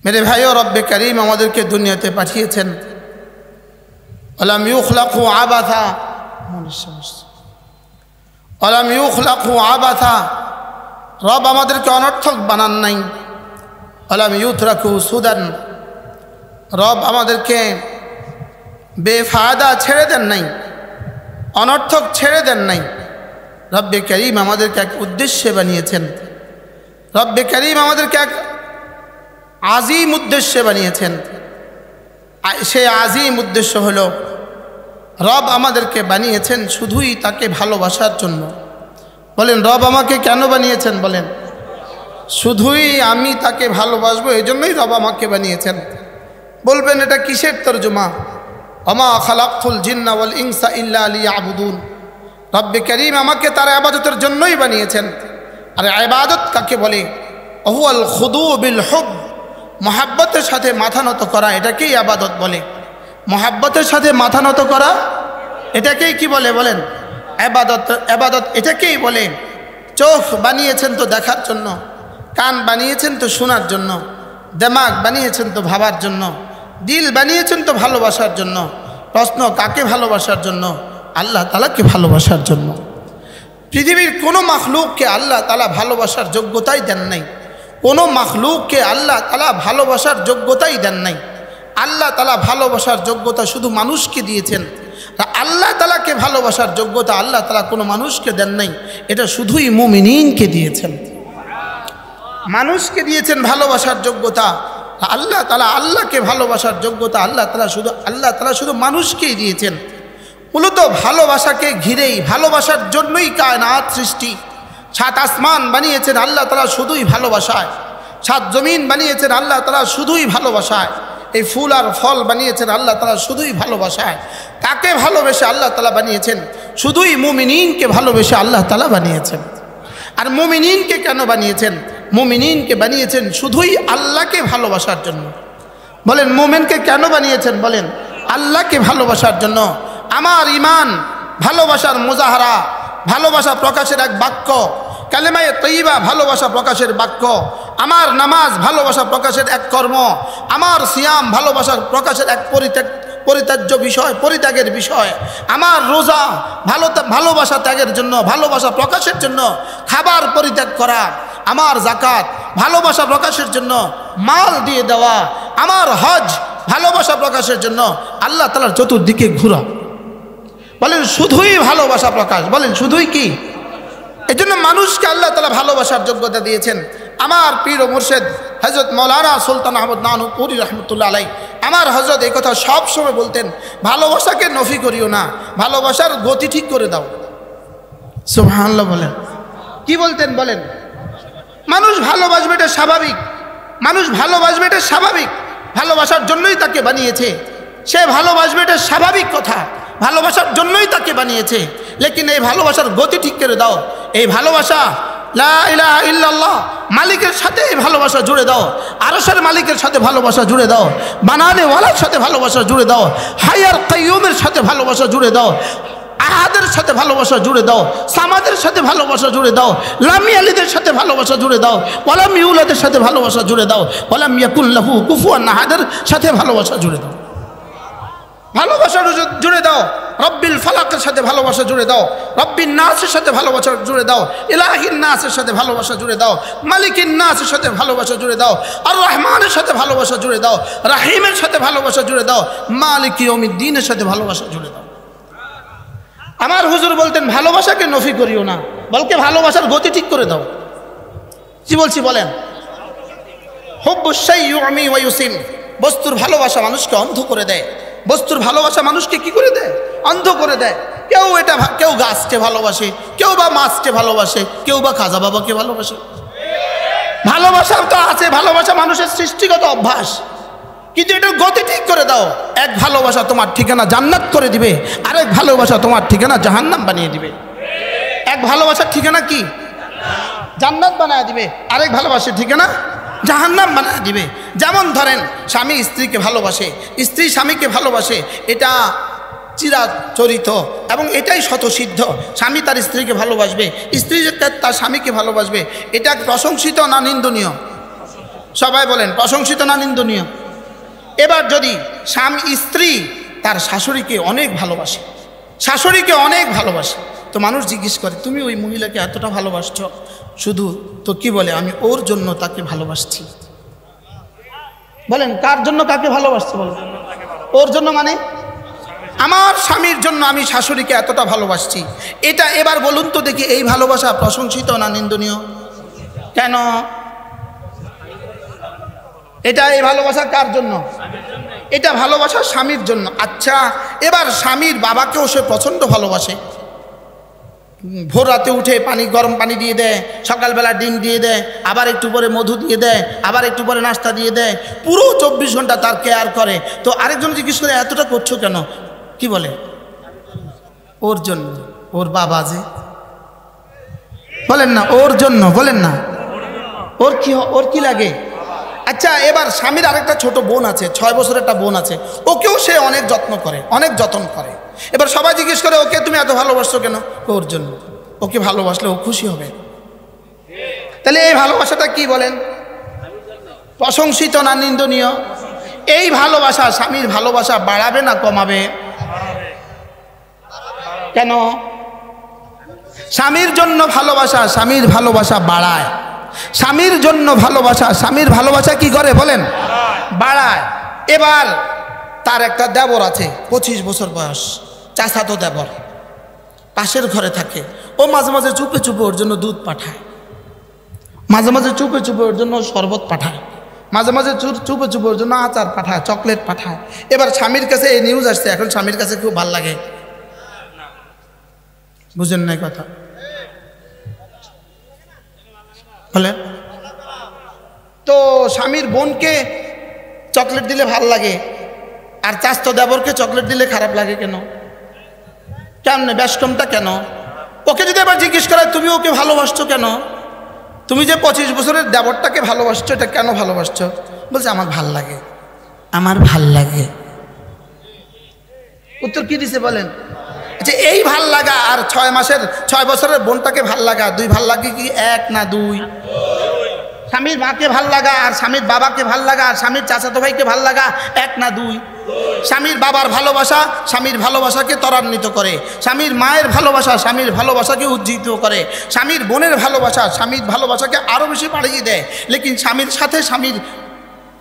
मेरे भाइयों, रब्बे करीम আমাদেরকে দুনিয়াতে পাঠিয়েছেন। আলাম ইউখলাকু আবাথা, আলাম ইউখলাকু আবাথা, রব আমাদেরকে অনর্থক বানান নাই। আলাম ইউতরাকু সুদান, রব আমাদেরকে বেফায়দা ছেড়ে দেন নাই, অনর্থক ছেড়ে দেন নাই। রব্বে করিম আমাদেরকে এক উদ্দেশ্যে বানিয়েছেন। রব্বে করিম আমাদেরকে এক আজিম উদ্দেশ্যে বানিয়েছেন। সেই আজিম উদ্দেশ্য হলো রব আমাদেরকে বানিয়েছেন শুধুই তাকে ভালোবাসার জন্য। বলেন, রব আমাকে কেন বানিয়েছেন? বলেন, শুধুই আমি তাকে ভালোবাসবো, এই জন্যই রব আমাকে বানিয়েছেন। বলবেন, এটা কিসের তরজমা? ওমা খালাকতুল জিন্না ওয়াল ইনসা ইল্লা লিয়াবুদুন। রব্বে করিম আমাকে তার ইবাদতের জন্যই বানিয়েছেন। আর ইবাদত কাকে বলে? ওহুয়াল খুদু বিল হুব, মহাব্বতের সাথে মাথা নত করা, এটাকেই ইবাদত বলে। মহাব্বতের সাথে মাথা নত করা, এটাকেই কি বলে? বলেন, ইবাদত। ইবাদত এটাকেই বলে। চোখ বানিয়েছেন তো দেখার জন্য, কান বানিয়েছেন তো শোনার জন্য, দিমাগ বানিয়েছেন তো ভাবার জন্য, দিল বানিয়েছেন তো ভালোবাসার জন্য। প্রশ্ন, কাকে ভালোবাসার জন্য? আল্লাহ তাআলাকে ভালোবাসার জন্য। পৃথিবীর কোনো মাখলুককে আল্লাহ তাআলা ভালোবাসার যোগ্যতাই দেন নাই। কোনো মাখলুককে আল্লাহ তাআলা ভালোবাসার যোগ্যতাই দেন নাই। আল্লাহ তাআলা ভালোবাসার যোগ্যতা শুধু মানুষকে দিয়েছেন। আল্লাহ তাআলাকে ভালোবাসার যোগ্যতা আল্লাহ তাআলা কোনো মানুষকে দেন নাই, এটা শুধুই মুমিনিনকে দিয়েছেন। মানুষকে দিয়েছেন ভালোবাসার যোগ্যতা, আল্লাহ তাআলা আল্লাহকে ভালোবাসার যোগ্যতা আল্লাহ তাআলা শুধু মানুষকেই দিয়েছেন। মূলত ভালোবাসাকে ঘিরেই, ভালোবাসার জন্যই কায়নাত সৃষ্টি। সাত আসমান বানিয়েছেন আল্লাহ তাআলা শুধুই ভালোবাসায়, সাত জমিন বানিয়েছেন আল্লাহ তাআলা শুধুই ভালোবাসায়, এই ফুল আর ফল বানিয়েছেন আল্লাহ তাআলা শুধুই ভালোবাসায়। কাকে ভালোবেসে আল্লাহ তাআলা বানিয়েছেন? শুধুই মুমিনিনকে ভালোবেসে আল্লাহ তাআলা বানিয়েছেন। আর মুমিনিনকে কেন বানিয়েছেন? মুমিনিনকে বানিয়েছেন শুধুই আল্লাহকে ভালোবাসার জন্য। বলেন, মুমিনকে কেন বানিয়েছেন? বলেন, আল্লাহকে ভালোবাসার জন্য। আমার ঈমান ভালোবাসার মুজাহারা, ভালোবাসা প্রকাশের এক বাক্য। কালেমায়ে তয়্যিবা ভালোবাসা প্রকাশের বাক্য। আমার নামাজ ভালোবাসা প্রকাশের এক কর্ম। আমার সিয়াম ভালোবাসা প্রকাশের এক পরিত্যাজ্য বিষয়, পরিত্যাগের বিষয়। আমার রোজা ভালোবাসা ত্যাগের জন্য, ভালোবাসা প্রকাশের জন্য খাবার পরিত্যাগ করা। আমার যাকাত ভালোবাসা প্রকাশের জন্য মাল দিয়ে দেওয়া। আমার হজ ভালোবাসা প্রকাশের জন্য আল্লাহ তাআলার চতুর্দিকে ঘোরা। বলেন, শুধুই ভালোবাসা প্রকাশ। বলেন, শুধুই কি? এই জন্য মানুষকে আল্লাহ তাআলা ভালোবাসার যোগ্যতা দিয়েছেন। আমার পীর ও মুর্শিদ হযরত মাওলানা সুলতান আহমদ নানুপুরি রহমতুল্লাহ আলাই, আমার হযরত এই কথা সব সময় বলতেন, ভালোবাসাকে নফি করিও না, ভালোবাসার গতি ঠিক করে দাও। সুবহানাল্লাহ। বলেন, কি বলতেন? বলেন, মানুষ ভালোবাসবে, এটা স্বাভাবিক। মানুষ ভালোবাসবে, এটা স্বাভাবিক। ভালোবাসার জন্যই তাকে বানিয়েছে। সে ভালোবাসবে, এটা স্বাভাবিক কথা। ভালোবাসার জন্যই তাকে বানিয়েছে। লেকিন এই ভালোবাসার গতি ঠিক করে দাও। এই ভালোবাসা লা ইলাহা ইল্লাল্লাহ মালিকের সাথে এই ভালোবাসা জুড়ে দাও। আরশের মালিকের সাথে ভালোবাসা জুড়ে দাও। বানানে ওয়ালার সাথে ভালোবাসা জুড়ে দাও। হায়ার কাইয়ুমের সাথে ভালোবাসা জুড়ে দাও। আহাদের সাথে ভালোবাসা জুড়ে দাও। সামাদের সাথে ভালোবাসা জুড়ে দাও। লাম ইয়ালিদের সাথে ভালোবাসা জুড়ে দাও। ওয়ালাম ইউলাদের সাথে ভালোবাসা জুড়ে দাও। ওয়ালাম ইয়াকুল লাহু কুফুয়ান আহাদের সাথে ভালোবাসা জুড়ে দাও। ভালোবাসা জুড়ে দাও। রব্বিল ফালাকের সাথে ভালোবাসা জুড়ে দাও। রব্বিন নাসের সাথে ভালোবাসা জুড়ে দাও। ইলাহিন নাসের সাথে ভালোবাসা জুড়ে দাও। মালিকিন নাসের সাথে ভালোবাসা জুড়ে দাও। আর রহমানের সাথে ভালোবাসা জুড়ে দাও। রাহিমের সাথে ভালোবাসা জুড়ে দাও। মালিক ইয়াউমিদ্দিনের সাথে ভালোবাসা জুড়ে দাও। আমার হুজুর বলতেন, ভালোবাসাকে নফি করিও না, বলকে ভালোবাসার গতি ঠিক করে দাও। কি বলছি বলেন? হুব্বুশ শাই ইউমি ওয়া ইউসিম, বস্তুর ভালোবাসা মানুষকে অন্ধ করে দেয়। বস্তুর ভালোবাসা মানুষকে কি করে দেয়? অন্ধ করে দেয়। কেউ গাছকে ভালোবাসে, কেউ বা মাছকে ভালোবাসে, কেউ বা খাজা বাবাকে ভালোবাসে। ভালোবাসা তো আছে, ভালোবাসা মানুষের সৃষ্টিগত অভ্যাস, কিন্তু এটার গতি ঠিক করে দাও। এক ভালোবাসা তোমার ঠিকানা জান্নাত করে দিবে, আরেক ভালোবাসা তোমার ঠিকানা জাহান্নাম বানিয়ে দিবে। এক ভালোবাসার ঠিকানা কি? জান্নাত বানিয়ে দিবে, আরেক ভালোবাসার ঠিকানা জাহান্নাম বানিয়ে দিবে। যেমন ধরেন, স্বামী স্ত্রীকে ভালোবাসে, স্ত্রী স্বামীকে ভালোবাসে, এটা চিরাচরিত এবং এটাই স্বতঃসিদ্ধ। স্বামী তার স্ত্রীকে ভালোবাসবে, স্ত্রী তার স্বামীকে ভালোবাসবে। এটা প্রশংসিত না নিন্দনীয়? সবাই বলেন প্রশংসিত না নিন্দনীয়? এবার যদি স্বামী স্ত্রী তার শাশুড়িকে অনেক ভালোবাসে, শাশুড়িকে অনেক ভালোবাসে, তো মানুষ জিজ্ঞেস করে তুমি ওই মহিলাকে এতটা ভালোবাসছো, শুধু তো কি বলে আমি ওর জন্য তাকে ভালোবাসছি। বলেন কার জন্য কাকে ভালোবাসছে? বলেন ওর জন্য, মানে আমার স্বামীর জন্য আমি শাশুড়িকে এতটা ভালোবাসছি। এটা এবার বলুন তো দেখি, এই ভালোবাসা প্রশংসিত না নিন্দনীয়? কেন? এটা এই ভালোবাসা কার জন্য? এটা ভালোবাসা স্বামীর জন্য। আচ্ছা, এবার স্বামীর বাবাকেও সে প্রচণ্ড ভালোবাসে, ভোর রাতে উঠে গরম পানি দিয়ে দেয়, সকালবেলা ডিম দিয়ে দেয়, আবার একটু পরে মধু দিয়ে দেয়, আবার একটু পরে নাস্তা দিয়ে দেয়, পুরো 24 ঘন্টা তার কেয়ার করে। তো আরেকজন জিজ্ঞেস করে এতটা করছো কেন? কি বলে? ওর জন্য, ওর বাবা যে। বলেন না ওর জন্য, বলেন না ওর কি লাগে? আচ্ছা, এবার স্বামীর আরেকটা ছোট বোন আছে, 6 বছরের একটা বোন আছে, ওকেও সে অনেক যত্ন করে, অনেক যত্ন করে। এবার সবাই জিজ্ঞেস করে ওকে তুমি এত ভালোবাসছো কেন? ওর জন্য। ওকে ভালোবাসলে ও খুশি হবে। তাহলে এই ভালোবাসাটা কি বলেন? প্রশংসিত না নিন্দনীয়? এই ভালোবাসা, স্বামীর ভালোবাসা বাড়াবে না কমাবে? কেন? স্বামীর জন্য ভালোবাসা, স্বামীর ভালোবাসা বাড়ায়। স্বামীর জন্য ভালোবাসা, স্বামীর ভালোবাসা কি করে বলেন? বাড়ায়। এবার তার একটা দেবর আছে, 25 বছর বয়স, চাচাতো দেবর, পাশের ঘরে থাকে। ও মাঝে মাঝে চুপে চুপে ওর জন্য দুধ পাঠায়, মাঝে মাঝে চুপে চুপে ওর জন্য শরবত পাঠায়, মাঝে মাঝে চুপে চুপে ওর জন্য আচার পাঠায়, চকলেট পাঠায়। এবার স্বামীর কাছে এই নিউজ আসছে, এখন স্বামীর কাছে খুব ভাল লাগে। বুঝেন নাই কথা? বলে তো স্বামীর বোনকে চকলেট দিলে ভাল লাগে, আর চাচাতো দেবরকে চকলেট দিলে খারাপ লাগে কেন? কেমনে ব্যস্তমটা কেন? ওকে যদি আবার জিজ্ঞেস করে তুমি ওকে ভালোবাসছো কেন, তুমি যে 25 বছরের দেবরটাকে ভালোবাসছো, এটা কেন ভালোবাসছো? বলছে আমার ভাল লাগে, আমার ভাল লাগে। উত্তর কি দিছে বলেন? যে এই ভাল লাগা আর 6 বছরের বোনটাকে ভাল লাগা, দুই ভাল লাগে কি এক না দুই? স্বামীর মাকে ভাল লাগা আর স্বামীর বাবাকে ভাল লাগা আর স্বামীর চাচাতো ভাইকে ভাল লাগা এক না দুই? স্বামীর বাবার ভালোবাসা স্বামীর ভালোবাসাকে ত্বরান্বিত করে, স্বামীর মায়ের ভালোবাসা স্বামীর ভালোবাসাকে উজ্জীবিত করে, স্বামীর বোনের ভালোবাসা স্বামীর ভালোবাসাকে আরও বেশি বাড়িয়ে দেয়। লেকিন স্বামীর সাথে স্বামীর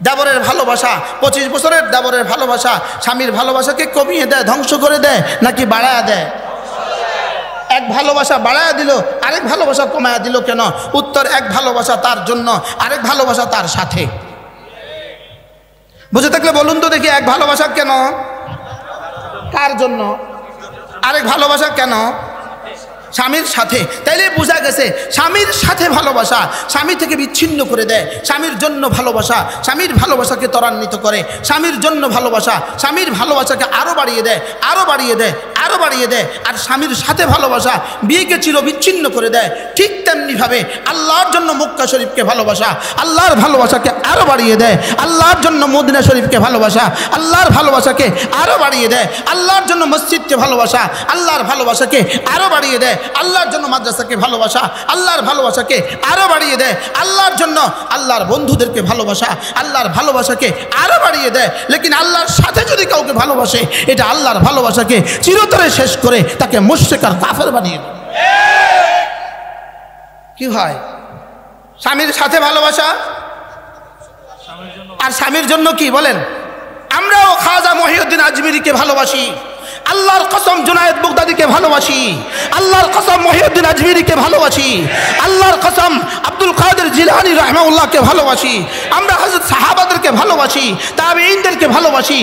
দেবরের ভালোবাসা, 25 বছরের দেবরের ভালোবাসা স্বামীর ভালোবাসাকে কমিয়ে দেয়, ধ্বংস করে দেয়, নাকি বাড়ায়া দেয়? এক ভালোবাসা বাড়ায়া দিল, আরেক ভালোবাসা কমায়া দিল কেন? উত্তর, এক ভালোবাসা তার জন্য, আরেক ভালোবাসা তার সাথে। বুঝে থাকলে বলুন তো দেখি, এক ভালোবাসা কেন, কার জন্য, আরেক ভালোবাসা কেন? স্বামীর সাথে। তাইলে বোঝা গেছে স্বামীর সাথে ভালোবাসা স্বামী থেকে বিচ্ছিন্ন করে দেয়, স্বামীর জন্য ভালোবাসা স্বামীর ভালোবাসাকে ত্বরান্বিত করে, স্বামীর জন্য ভালোবাসা স্বামীর ভালোবাসাকে আরও বাড়িয়ে দেয়, আরও বাড়িয়ে দেয়, আরও বাড়িয়ে দেয়। আর স্বামীর সাথে ভালোবাসা বিয়েকে চির বিচ্ছিন্ন করে দেয়। ঠিক তেমনিভাবে আল্লাহর জন্য মক্কা শরীফকে ভালোবাসা আল্লাহর ভালোবাসাকে আরও বাড়িয়ে দেয়, আল্লাহর জন্য মদিনা শরীফকে ভালোবাসা আল্লাহর ভালোবাসাকে আরও বাড়িয়ে দেয়, আল্লাহর জন্য মসজিদকে ভালোবাসা আল্লাহর ভালোবাসাকে আরও বাড়িয়ে দেয়, আল্লাহর জন্য মাদ্রাসাকে ভালোবাসা আল্লাহর ভালোবাসাকে আরো বাড়িয়ে দেয়, আল্লাহর জন্য আল্লাহর বন্ধুদেরকে ভালোবাসা আল্লাহর ভালোবাসাকে আরো বাড়িয়ে দেয়। লেকিন আল্লাহর সাথে যদি কাউকে ভালোবাসে, এটা আল্লাহর ভালোবাসাকে চিরতরে শেষ করে তাকে মুশরিক আর কাফের বানিয়ে দেয়। কি হয়? স্বামীর সাথে ভালোবাসা আর স্বামীর জন্য কি বলেন? আমরাও খাজা মহিউদ্দিন আজমিরিকে ভালোবাসি, আল্লাহর কসম জুনায়েদ বাগদাদীকে ভালোবাসি, আল্লাহর কসম মহিউদ্দিন আজমিরিকে ভালোবাসি, আল্লাহর কসম আব্দুল কাদের জিলানী রাহমাহুল্লাহকে ভালোবাসি, আমরা হযরত সাহাবাদেরকে ভালোবাসি, তাবেঈনদেরকে ভালোবাসি,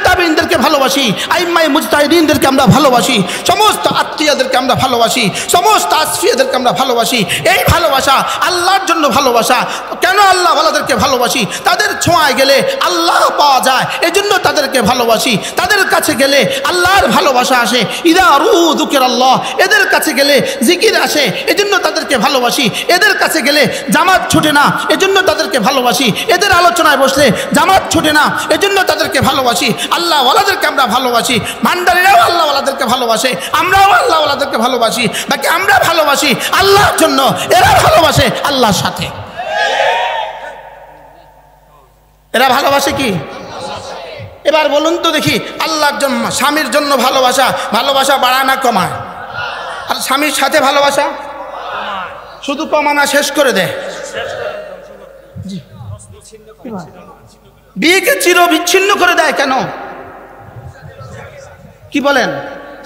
তাবেঈনদেরকে ভালোবাসি, আইম্মায়ে মুজতাহিদিনদেরকে আমরা ভালোবাসি, সমস্ত আত্মীয়দেরকে আমরা ভালোবাসি, সমস্ত আসফিয়াদেরকে আমরা ভালোবাসি। এই ভালোবাসা আল্লাহর জন্য ভালোবাসা। কেন আল্লাহ ওয়ালাদেরকে ভালোবাসি? তাদের ছোঁয়ায় গেলে আল্লাহ পাওয়া যায়, এজন্য তাদেরকে ভালোবাসি। তাদের কাছে গেলে আল্লাহর ভালোবাসা আসে। ইদা রু যুকিরাল্লাহ, এদের কাছে গেলে জিকির আসে, এজন্য তাদেরকে ভালোবাসি। এদের কাছে গেলে জামাত ছুটে না, এজন্য তাদেরকে ভালোবাসি। এদের আলোচনায় বসলে জামাত ছুটে না, এজন্য তাদেরকে ভালোবাসি। আল্লাহ ওয়ালাদেরকে আমরা ভালোবাসি, ভান্ডারীরাও আল্লাহ ওয়ালাদেরকে ভালোবাসে, আমরাও আল্লাহ ওয়ালাদেরকে ভালোবাসি। বাকি আমরা ভালোবাসি আল্লাহর জন্য, এরা ভালোবাসে আল্লাহর সাথে। এরা ভালোবাসে কি? এবার বলুন তো দেখি, আল্লাহর জন্য স্বামীর জন্য ভালোবাসা, ভালোবাসা বাড়ায় না কমায়? আর স্বামীর সাথে ভালোবাসা শুধু কমানা, শেষ করে দেয়। বিয়েকে চির বিচ্ছিন্ন করে দেয় কেন? কি বলেন?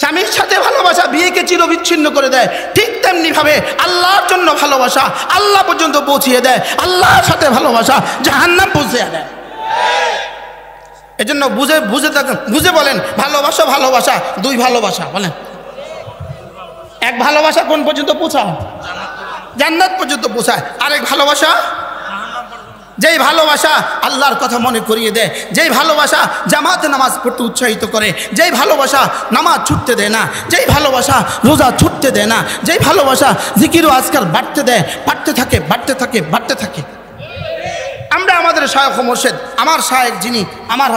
স্বামীর সাথে ভালোবাসা বিয়েকে চির বিচ্ছিন্ন করে দেয়, ঠিক তেমনি ভাবে আল্লাহর জন্য ভালোবাসা আল্লাহ পর্যন্ত পৌঁছিয়ে দেয়, আল্লাহর সাথে ভালোবাসা জাহান্নাম পৌঁছিয়ে দেয়। এজন্য বুঝে বলেন, ভালোবাসা ভালোবাসা দুই ভালোবাসা বলেন। এক ভালোবাসা কোন পর্যন্ত পৌঁছায়? জান্নাত পর্যন্ত পৌঁছায়। আরেক ভালোবাসা, যেই ভালোবাসা আল্লাহর কথা মনে করিয়ে দেয়, যেই ভালোবাসা জামাতে নামাজ পড়তে উৎসাহিত করে, যেই ভালোবাসা নামাজ ছুটতে দেয় না, যেই ভালোবাসা রোজা ছুটতে দেয় না, যেই ভালোবাসা জিকির ও আজকার বাড়তে দেয়, বাড়তে থাকে বাড়তে থাকে বাড়তে থাকে। আমরা আমাদের শায়খ ও মুর্শিদ, আমার শায়খ যিনি, আমার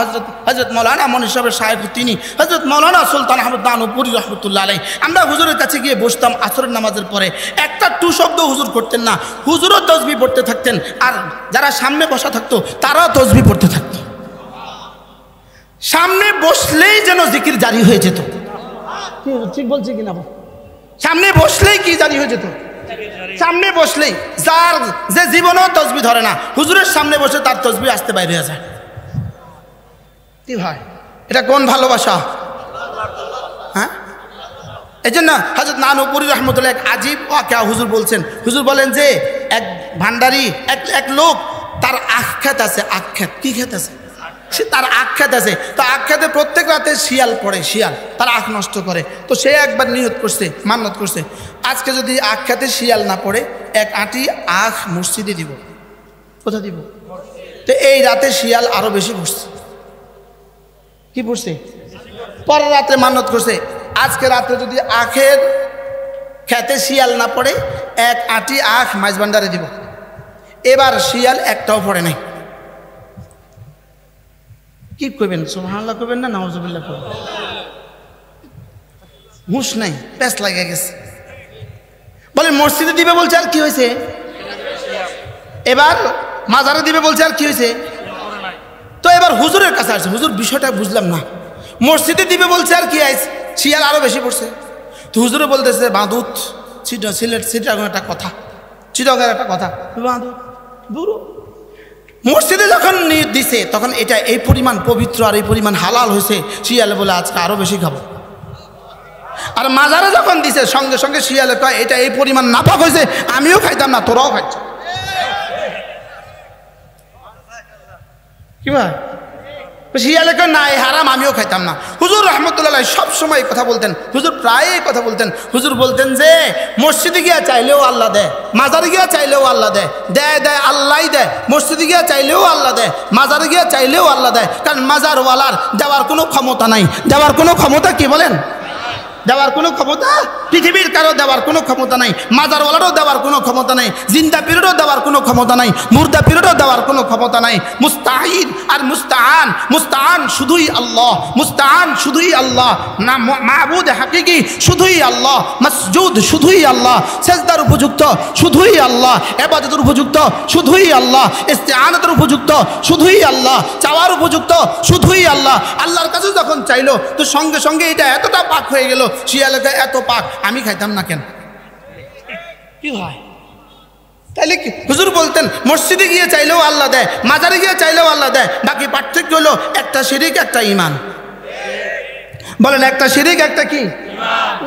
হযরত মাওলানা মনির সাহেবের শায়খ তিনি হযরত মাওলানা সুলতান আহমদ দানপুরি রহমতুল্লাহ আলাইহি। আমরা হুজুরের কাছে গিয়ে বসতাম আসরের নামাজের পরে, একটা টু শব্দ হুজুর করতেন না, হুজুরও তসবিহ পড়তে থাকতেন, আর যারা সামনে বসা থাকতো তারাও তসবিহ পড়তে থাকতো। সামনে বসলেই যেন জিকির জারি হয়ে যেত। ঠিক বলছি কিনা? সামনে বসলেই কি জারি হয়ে যেত? সামনে বসলেই, যার যে জীবনেও তসবিহ ধরে না, হুজুরের সামনে বসে তার তসবিহ আসতে বাইরে হয়ে যায়। কি ভাই, এটা কোন ভালোবাসা? হ্যাঁ, এই জন্য হযরত নানুপুরি রহমতুল্লাহ এক আজীব ওয়াকিয়া হুজুর বলছেন। হুজুর বলেন যে এক ভান্ডারি, এক লোক, তার আখ্যাত আছে। আখ্যাত কি খেত আছে? সে তার আখ্যাত আছে। তো আখ্যাতে প্রত্যেক রাতে শিয়াল পড়ে, শিয়াল তার আখ নষ্ট করে। তো সে একবার নিয়ত করছে, মান্নত করছে, আজকে যদি আখ্যাতে শিয়াল না পড়ে এক আঁটি আখ মসজিদে দিব। কোথায় দিব? তো এই রাতে শিয়াল আরো বেশি পড়ছে। কি পড়ছে? পরের রাতে মান্নত করছে, আজকে রাতে যদি আখের খেতে শিয়াল না পড়ে এক আঁটি আখ মাইজ ভান্ডারে দিব। এবার শিয়াল একটাও পড়ে নাই। কি করবেন? সুবহানাল্লাহ করবেন না নাউজুবিল্লাহ করবেন? হুঁশ নাই, প্যাঁচ লাগে গেছে। বলে মসজিদে দিবে বলছে, আর কি হয়েছে? এবার মাজারে দিবে বলছে, আর কি হয়েছে? তো এবার হুজুরের কাছে আসছে, হুজুর বিষয়টা বুঝলাম না, মসজিদে দিবে বলছে আর কি আইছে, শিয়াল আরো বেশি পড়ছে। তো হুজুরে বলতেছে, বাঁধুত সিলেট চিটাগং একটা কথা, চিটাগং একটা কথা, বাঁধুত দূর মসজিদে যখন দিছে তখন এটা এই পরিমাণ পবিত্র আর এই পরিমাণ হালাল হয়েছে, শিয়ালে বলে আজকে আরো বেশি খাবো। আর মাজারে যখন দিছে সঙ্গে সঙ্গে শিয়ালে কয় এটা এই পরিমাণ নাপাক হয়েছে, আমিও খাইতাম না, তোরাও খাইছ। কি ভাই? শিয়ালে কয় না, এই হারাম, আমিও খাইতাম না। হুজুর রহমতুল্লাহ সব সময় কথা বলতেন, হুজুর প্রায় কথা বলতেন। হুজুর বলতেন যে মসজিদে গিয়া চাইলেও আল্লাহ দেয়, মাজারে গিয়া চাইলেও আল্লাহ দেয়, দেয় আল্লাহই দেয়। মসজিদে গিয়া চাইলেও আল্লাহ দেয়, মাজারে গিয়া চাইলেও আল্লাহ দেয়। কারণ মাজারওয়ালার দেওয়ার কোনো ক্ষমতা নাই। দেওয়ার কোনো ক্ষমতা, কি বলেন? দেওয়ার কোনো ক্ষমতা পৃথিবীর কারো দেওয়ার কোনো ক্ষমতা নাই। মাজারওয়ালারও দেওয়ার কোনো ক্ষমতা নাই, জিন্দা পীরেরও দেওয়ার কোনো ক্ষমতা নাই, মুর্দা পীরেরও দেওয়ার কোনো ক্ষমতা নাই। মুস্তাঈন আর মুস্তাআন শুধুই আল্লাহ, মুস্তাআন শুধুই আল্লাহ, না মাবুদ হাকিকি শুধুই আল্লাহ, মাসজুদ শুধুই আল্লাহ, সেজদার উপযুক্ত শুধুই আল্লাহ, ইবাদতের উপযুক্ত শুধুই আল্লাহ, ইস্তিআনাতের উপযুক্ত শুধুই আল্লাহ, চাওয়ার উপযুক্ত শুধুই আল্লাহ। আল্লাহর কাছে যখন চাইলো তো সঙ্গে সঙ্গে এটা এতটা পাক হয়ে গেল, শিয়ালের এত পাক, আমি খাইতাম না কেন? কি হয়? তাইলে কি হুজুর বলতেন মসজিদে গিয়ে চাইলেও আল্লাহ দেয়, মাজারে গিয়ে চাইলেও আল্লাহ দেয়, বাকি পার্থক্য হলো একটা শিরিক একটা ঈমান। বলেন একটা শিরিক একটা কি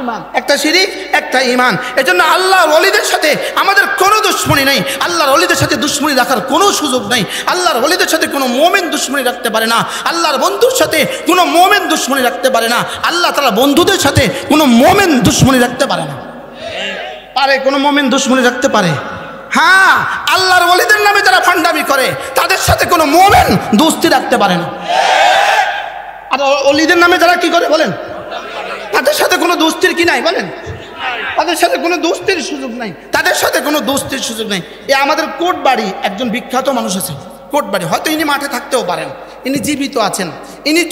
ঈমান, একটা শিরিক একটা ঈমান। এজন্য আল্লাহর ওলিদের সাথে আমাদের কোনো দুশ্মনী নেই, আল্লাহর ওলিদের সাথে দুশ্মনী রাখার কোনো সুযোগ নেই। আল্লাহর ওলিদের সাথে কোনো মুমিন দুশ্মনী রাখতে পারে না, আল্লাহর বন্ধুর সাথে কোনো মুমিন দুশ্মনী রাখতে পারে না, আল্লাহ তাআলা বন্ধুদের সাথে কোনো মুমিন দুশ্মনী রাখতে পারে না। পারে কোনো মুমিন দুশ্মনী রাখতে পারে? হ্যাঁ, আল্লাহর ওলিদের নামে যারা ফান্ডামি করে তাদের সাথে কোনো মুমিন দোস্তি রাখতে পারে না। আর ওলিদের নামে যারা কি করে বলেন, তাদের সাথে কোনো দোস্তির কি নাই বলেন, তাদের সাথে কোনো দোস্তির সুযোগ নাই, তাদের সাথে কোনো দোস্তির সুযোগ নেই। এ আমাদের কোটবাড়ি একজন বিখ্যাত মানুষ আছে, কোটবাড়ি, হয়তো ইনি মাঠে থাকতেও পারেন, ইনি জীবিত আছেন। ইনি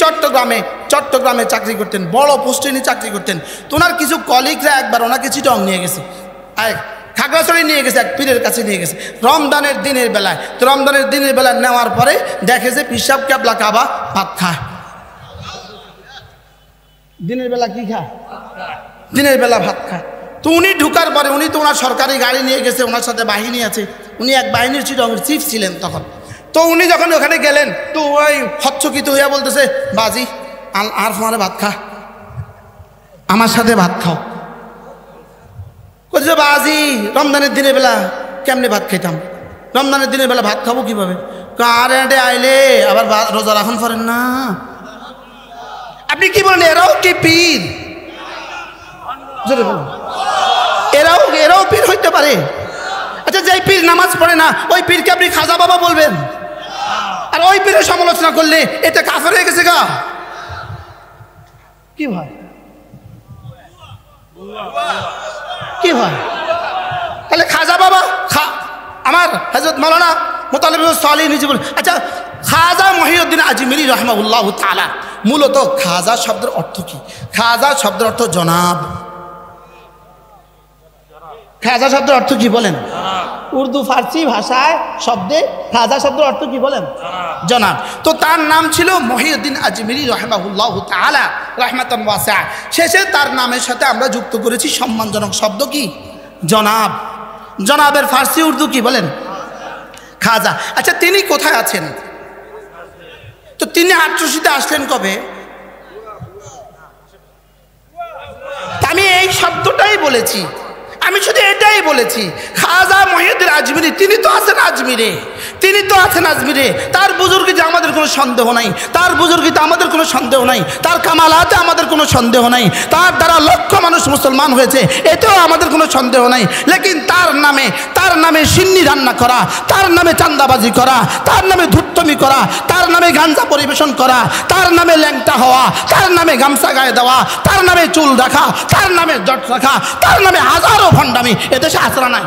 চট্টগ্রামে চাকরি করতেন, বড় পোস্টে ইনি চাকরি করতেন। তো ওনার কিছু কলিগরা একবার ওনাকে চিটং নিয়ে গেছে, খাগড়াছড়ি নিয়ে গেছে, এক পীরের কাছে নিয়ে গেছে রমজানের দিনের বেলায়। তো রমজানের দিনের বেলায় নেওয়ার পরে দেখে যে পিসাব ক্যাবলা কাবা ভাত খায়। দিনের বেলা কি খায়? দিনের বেলা ভাত খায়। তো উনি ঢুকার পরে, উনি তো ওনার সরকারি গাড়ি নিয়ে গেছে, ওনার সাথে বাহিনী আছে, উনি এক বাহিনীর চিফ ছিলেন তখন। তো উনি যখন ওখানে গেলেন তো ওই হচ্ছকিত হইয়া বলতেছে, বাজি আর তোমার ভাত খা, আমার সাথে ভাত খাও। বলছে বাজি রমজানের দিনের বেলা কেমনে ভাত খেতাম, রমজানের দিনের বেলা ভাত খাবো কিভাবে? কারেন্টে আইলে আবার রোজা রাখুন পারেন না। আপনি কি বলেন? এরাও কি পীর? এরাও পীর হইতে পারে? আচ্ছা, যেই পীর নামাজ পড়ে না ওই পীরকে আপনি খাজা বাবা বলবেন? আর ওই পীরের সমালোচনা করলে এটা কাফের হয়ে গেছে গা। কি ভাই, কি ভাই? তাহলে খাজা বাবা আমার হযরত মাওলানা মুতালিব সালেহ নিজে বলেন। আচ্ছা, খাজা মহিউদ্দিন আজমিরি রাহিমাহুল্লাহ তাআলা, মূলত খাজা শব্দের অর্থ কি? খাজা শব্দের অর্থ জনাব। খাজা শব্দের অর্থ কি বলেন? উর্দু ফার্সি ভাষায় শব্দে খাজা শব্দের অর্থ কি বলেন? জনাব। তো তার নাম ছিল মহিউদ্দিন আজমিরি রাহিমাহুল্লাহ তাআলা রাহমাতান ওয়াসিআ। শেষে তার নামের সাথে আমরা যুক্ত করেছি সম্মানজনক শব্দ কি? জনাব। জনাবের ফার্সি উর্দু কি বলেন? খাজা। আচ্ছা, তিনি কোথায় আছেন? তো তিনি আটরশিতে আসলেন কবে? আমি এই শব্দটাই বলেছি, আমি শুধু এটাই বলেছি। খাজা মহিউদ্দিন আজমিরি তিনি তো আছেন আজমিরে, তিনি তো আছেন আজমিরে। তার বুজুর্গিতে আমাদের কোনো সন্দেহ নাই, তার বুজুর্গিতে আমাদের কোনো সন্দেহ নাই, তার কামালাতে আমাদের কোনো সন্দেহ নাই, তার দ্বারা লক্ষ মানুষ মুসলমান হয়েছে এতেও আমাদের কোনো সন্দেহ নাই। লেকিন তার নামে সিন্নি রান্না করা, তার নামে চান্দাবাজি করা, তার নামে ধূর্তমি করা, তার নামে গাঞ্জা পরিবেশন করা, তার নামে ল্যাংটা হওয়া, তার নামে গামছা গায়ে দেওয়া, তার নামে চুল রাখা, তার নামে জট রাখা, তার নামে হাজারো ভণ্ডামি এদেশে আসরা নাই।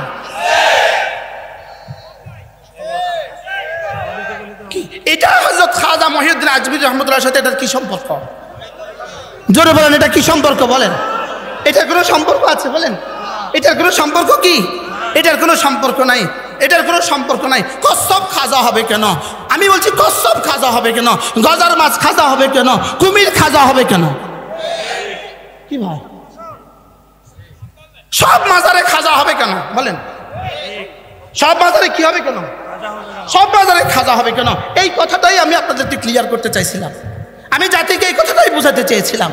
এটা হযরত খাজা মহিউদ্দিন আজমিরি রহমতুল্লাহর সাথে এটার কি সম্পর্ক? জোরে বলেন, এটা কি সম্পর্ক বলেন? এটার কোনো সম্পর্ক আছে বলেন? এটার কোনো সম্পর্ক কি? এটার কোনো সম্পর্ক নাই, এটার কোনো সম্পর্ক নাই। কচ্ছপ খাজা হবে কেন? আমি বলছি কচ্ছপ খাজা হবে কেন? গজার মাছ খাজা হবে কেন? কুমির খাজা হবে কেন? কি ভাই, সব মাজারে খাজা হবে কেন বলেন? সব মাজারে কি হবে কেন? সব মাজারে খাজা হবে কেন? এই কথাটাই আমি আপনাদেরকে ক্লিয়ার করতে চাইছিলাম। আমি জাতিকে এই কথাটাই বোঝাতে চেয়েছিলাম।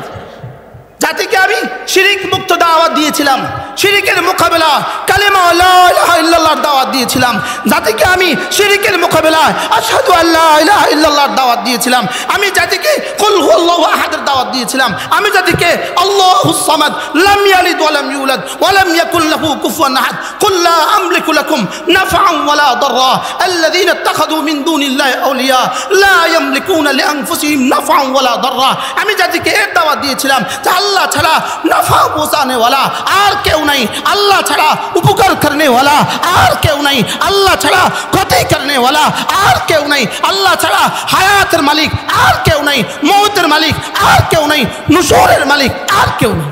জাতিকে আমি শিরিক মুক্ত দাওয়াত দিয়েছিলাম, শিরিকের মোকাবেলা কালেমা লা ইলাহা ইল্লাল্লাহর দাওয়াত দিয়েছিলাম। জাতিকে আমি শিরিকের মোকাবেলায় আশহাদু আল্লা ইলাহা ইল্লাল্লাহর দাওয়াত দিয়েছিলাম। আমি জাতিকে কুল হুয়াল্লাহু আহাদের দাওয়াত দিয়েছিলাম। আমি জাতিকে আল্লাহুস সামাদ লাম ইয়ালিদ ওয়া লাম ইউলাদ ওয়া লাম ইয়াকুল লাহু কুফুয়ান আহাদ কুল লা আমলিকু লাকুম নাফআন ওয়া লা দাররা আল্লাযীনা ইত্তাখাযু মিন দুনিল্লাহি আউলিয়া লা ইয়ামলিকুনা লিআনফুসিহিম নাফআন ওয়া লা দাররা। আমি জাতিকে এর দাওয়াত দিয়েছিলাম যে আল্লাহ ছাড়া নাফা পৌঁছানে ওয়ালা আর কেউ নাই, আল্লাহ ছাড়া উপকার করনে ওয়ালা আর কেউ নাই, আল্লাহ ছাড়া ক্ষতি করনে ওয়ালা আর কেউ নাই, আল্লাহ ছাড়া হায়াতের মালিক আর কেউ নাই, মৌতের মালিক আর কেউ নাই, নুশুরের মালিক আর কেউ নাই।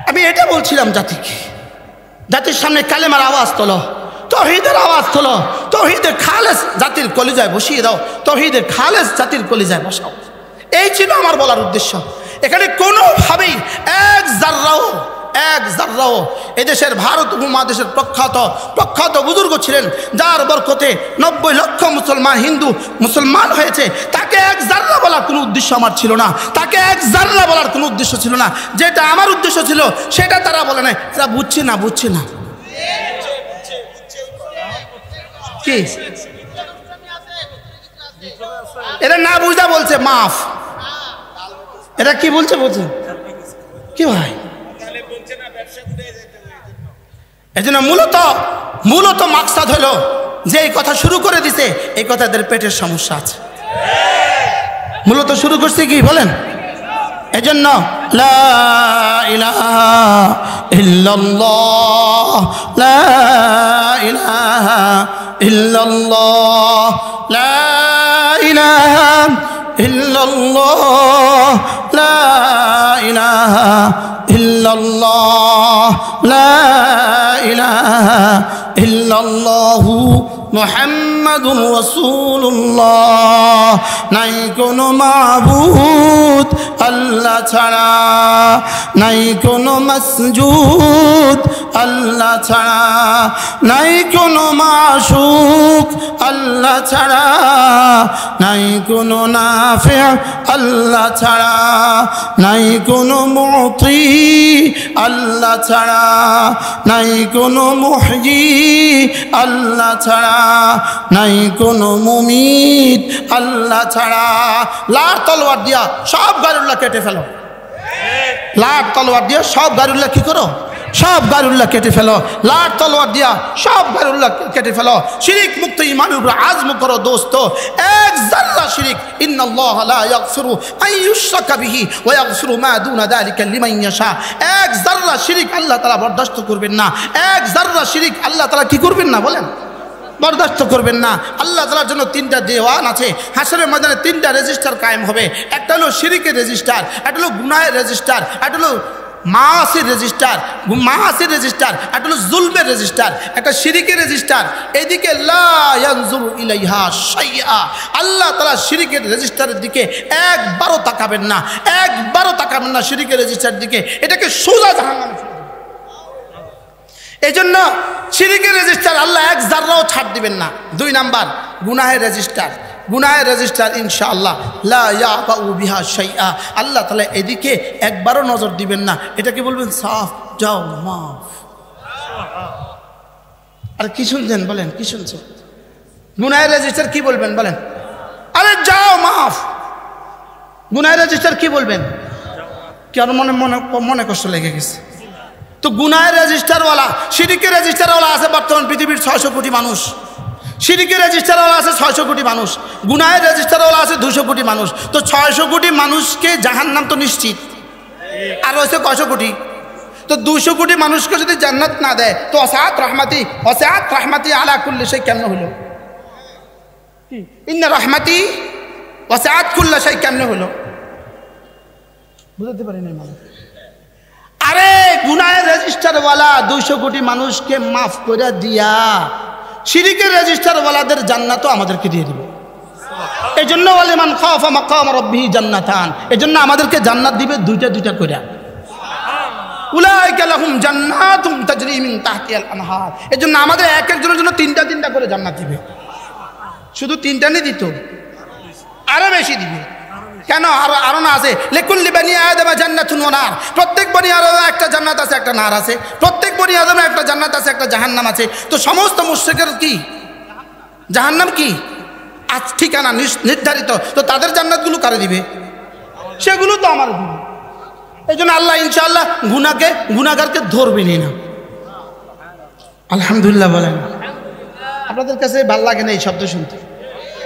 আমি এটা বলছিলাম জাতিকে, জাতির সামনে কালেমার আওয়াজ তোলো, তৌহিদের আওয়াজ তোলো, তৌহিদের খালেস জাতির কলিজায় বসিয়ে দাও, তৌহিদের খালেস জাতির কলিজায় বসাও। এই ছিল আমার বলার উদ্দেশ্য। এখানে কোনোভাবেই এক জাররাও এদেশের ভারত উপমহাদেশের প্রখ্যাত বুজুর্গ ছিলেন, যার বরকতে 90 লক্ষ মুসলমান হিন্দু মুসলমান হয়েছে, তাকে এক জাররা বলার কোনো উদ্দেশ্য আমার ছিল না, তাকে এক জাররা বলার কোনো উদ্দেশ্য ছিল না। যেটা আমার উদ্দেশ্য ছিল সেটা তারা বলে না, এরা বুঝছে না কি এরা না বুঝা বলছে মাফ। এটা কি বলছে কি ভাই? এই জন্য মূলত মাকসাদ হলো যে এই কথা শুরু করে দিছে, এই কথাদের পেটের সমস্যা আছে। মূলত শুরু করছে কি বলেন? এই জন্য লা ইলাহা ইল্লাল্লাহ, লা ইলাহা ইল্লাল্লাহ, লা ইলাহা ইল্লাল্লাহ, লা ইলাহা ইল্লাল্লাহ, লা ইলাহা ইল্লাল্লাহু মুহাম্মাদুর রাসূলুল্লাহ। নাই কোনো মাবুদ আল্লাহ ছাড়া, নাই কোনো মাসজুদ আল্লাহ ছাড়া, নাই কোনো মাশুক আল্লাহ ছাড়া, নাই কোনো নাফি আল্লাহ ছাড়া, নাই কোনো মুতি আল্লাহ ছাড়া, নাই কোনো মুহয়ি আল্লাহ ছাড়া, নাই কোনো মুমিত আল্লাহ ছাড়া। লার তলোয়ার দিয়া সব গায়রুল্লাহ কেটে ফেলো, লার তলোয়ার দিয়া সব গায়রুল্লাহ কি করো, সব গায়রুল্লাহ কেটে ফেলো। লার তলোয়ার দিয়া সব গায়রুল্লাহ কেটে ফেলো। শিরিক মুক্ত ঈমানের উপর আজম করো দোস্ত। এক যারা শিরিক, ইন্নাল্লাহা লা ইয়াগফিরু আন ইউশরাকা বিহি ওয়া ইয়াগফিরু মা দুনা যালিকা লিমান ইয়াশা। এক যারা শিরিক আল্লাহ তাআলা বরদাস্ত করবেন না। এক যারা শিরিক আল্লাহ তাআলা কি করবেন না বলেন, বরদাস্ত করবেন না। আল্লাহ তাআলার জন্য তিনটা দেওয়ান আছে। হাসরের ময়দানে তিনটা রেজিস্টার কায়েম হবে। একটা হলো শিরিকের রেজিস্টার, একটা হলো গুনাহের রেজিস্টার, একটা হলো মাসির রেজিস্টার, মাসির রেজিস্টার, একটা হলো জুলমের রেজিস্টার, একটা শিরিকের রেজিস্টার। এদিকে লা ইয়ানজুরু ইলাইহা শাইআ, আল্লাহ তাআলা শিরিকের রেজিস্টারের দিকে একবারও তাকাবেন না, একবারও তাকাবেন না শিরিকের রেজিস্টারের দিকে। এটাকে সোজা জাহান্নামে ফেলে দেবেন। এই জন্য শিরিকের রেজিস্টার আল্লাহ এক জাররাও ছাড় দিবেন না। দুই নাম্বার গুনাহের রেজিস্টার, গুনাহের রেজিস্টার ইনশাআল্লাহ লা ইয়াবাউ বিহা শাইআ, আল্লাহ তাআলা এদিকে একবারও নজর দিবেন না। এটাকে বলবেন সাফ, যাও মাফ। আর কি শুনছেন বলেন, কি শুনছেন? গুনাহের রেজিস্টার কি বলবেন বলেন? আরে যাও মাফ। গুনাহের রেজিস্টার কি বলবেন? কার মনে মনে মনে কষ্ট লেগে গেছে তো গুনাহের রেজিস্টারওয়ালা, শিরিকের রেজিস্টারওয়ালা আছে বর্তমান পৃথিবীর 600 কোটি মানুষ। শিরিকের রেজিস্টারওয়ালা আছে 600 কোটি মানুষ, গুনাহের রেজিস্টারওয়ালা আছে 200 কোটি মানুষ। তো 600 কোটি মানুষকে জাহান্নাম তো নিশ্চিত, আর রয়েছে কয়শো কোটি। তো 200 কোটি মানুষকে যদি জান্নাত না দেয় তো ওয়াসআত রাহমাতি আলা কুল্লি শাই কেমন হলো? ইন্না রাহমাতি ওয়াসআত কুল্লি শাই কেমন হলো? বুঝতে পারি না মানে। আরে গুনাহের রেজিস্টারওয়ালা 200 কোটি মানুষকে মাফ করে দিয়া শিরিকের রেজিস্টারওয়ালাদের জান্নাতও আমাদেরকে দিয়ে দিবে। এই জন্য ওয়ালিমান খাফা মাকাম রাব্বিহি জান্নাতান, এই জন্য আমাদেরকে জান্নাত দিবে দুইটা দুইটা করে। উলাইকা লাহুম জান্নাতুম তাজরি মিন তাহতিহাল আনহার, এই জন্য আমাদের এক একজনের জন্য তিনটা তিনটা করে জান্নাত দিবে। শুধু তিনটা নেই দিত, আরো বেশি দিবে। কেন? আরো না আছে, লিকুল্লি বানি আদম জান্নাতুন ওয়া নার, প্রত্যেক বনি আদমের একটা জান্নাত আছে একটা নার আছে, প্রত্যেক বনি আদমের একটা জান্নাত আছে একটা জাহান্নাম আছে। তো সমস্ত মুশরিকের কি জাহান্নাম কি আজ ঠিকানা নির্ধারিত, তো তাদের জান্নাতগুলো কারে দিবে? সেগুলো তো আমার দিবে। এই জন্য আল্লাহ ইনশাআল্লাহ গুনাহগারকে ধরবেনই না। আলহামদুলিল্লাহ বলেন। আপনাদের কাছে ভালো লাগে না এই শব্দ শুনতে?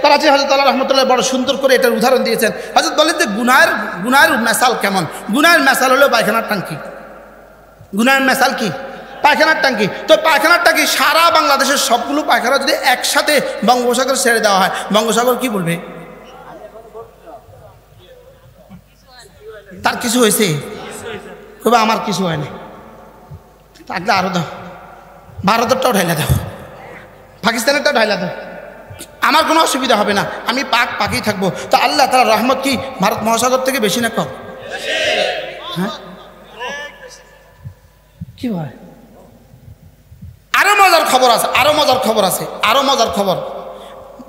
করাচি হযরত আল্লাহ রাহমাতুল্লাহ বড় সুন্দর করে এটার উদাহরণ দিয়েছেন। হযরত বলেন যে গুনাহের মেসাল কেমন? গুনাহের মেসাল হলো পায়খানার টাঙ্কি। গুনাহের মেসাল কি? পায়খানার টাঙ্কি। তো পায়খানার টাঙ্কি সারা বাংলাদেশের সবগুলো পায়খানা যদি একসাথে বঙ্গোপসাগর ছেড়ে দেওয়া হয়, বঙ্গোপসাগর কি বলবে? তার কিছু হয়েছে? তবে আমার কিছু হয়নি। থাকলে আরো দাও, ভারতেরটাও ঢাইলা দাও, পাকিস্তানেরটাও ঢাইলা দাও, আমার কোনো অসুবিধা হবে না, আমি পাকেই থাকবো। তো আল্লাহ তাআলার রহমত কি ভারত মহাসাগর থেকে বেশি না কম? হ্যাঁ, কি হয়? আরো মজার খবর আছে, আরো মজার খবর আছে, আরো মজার খবর।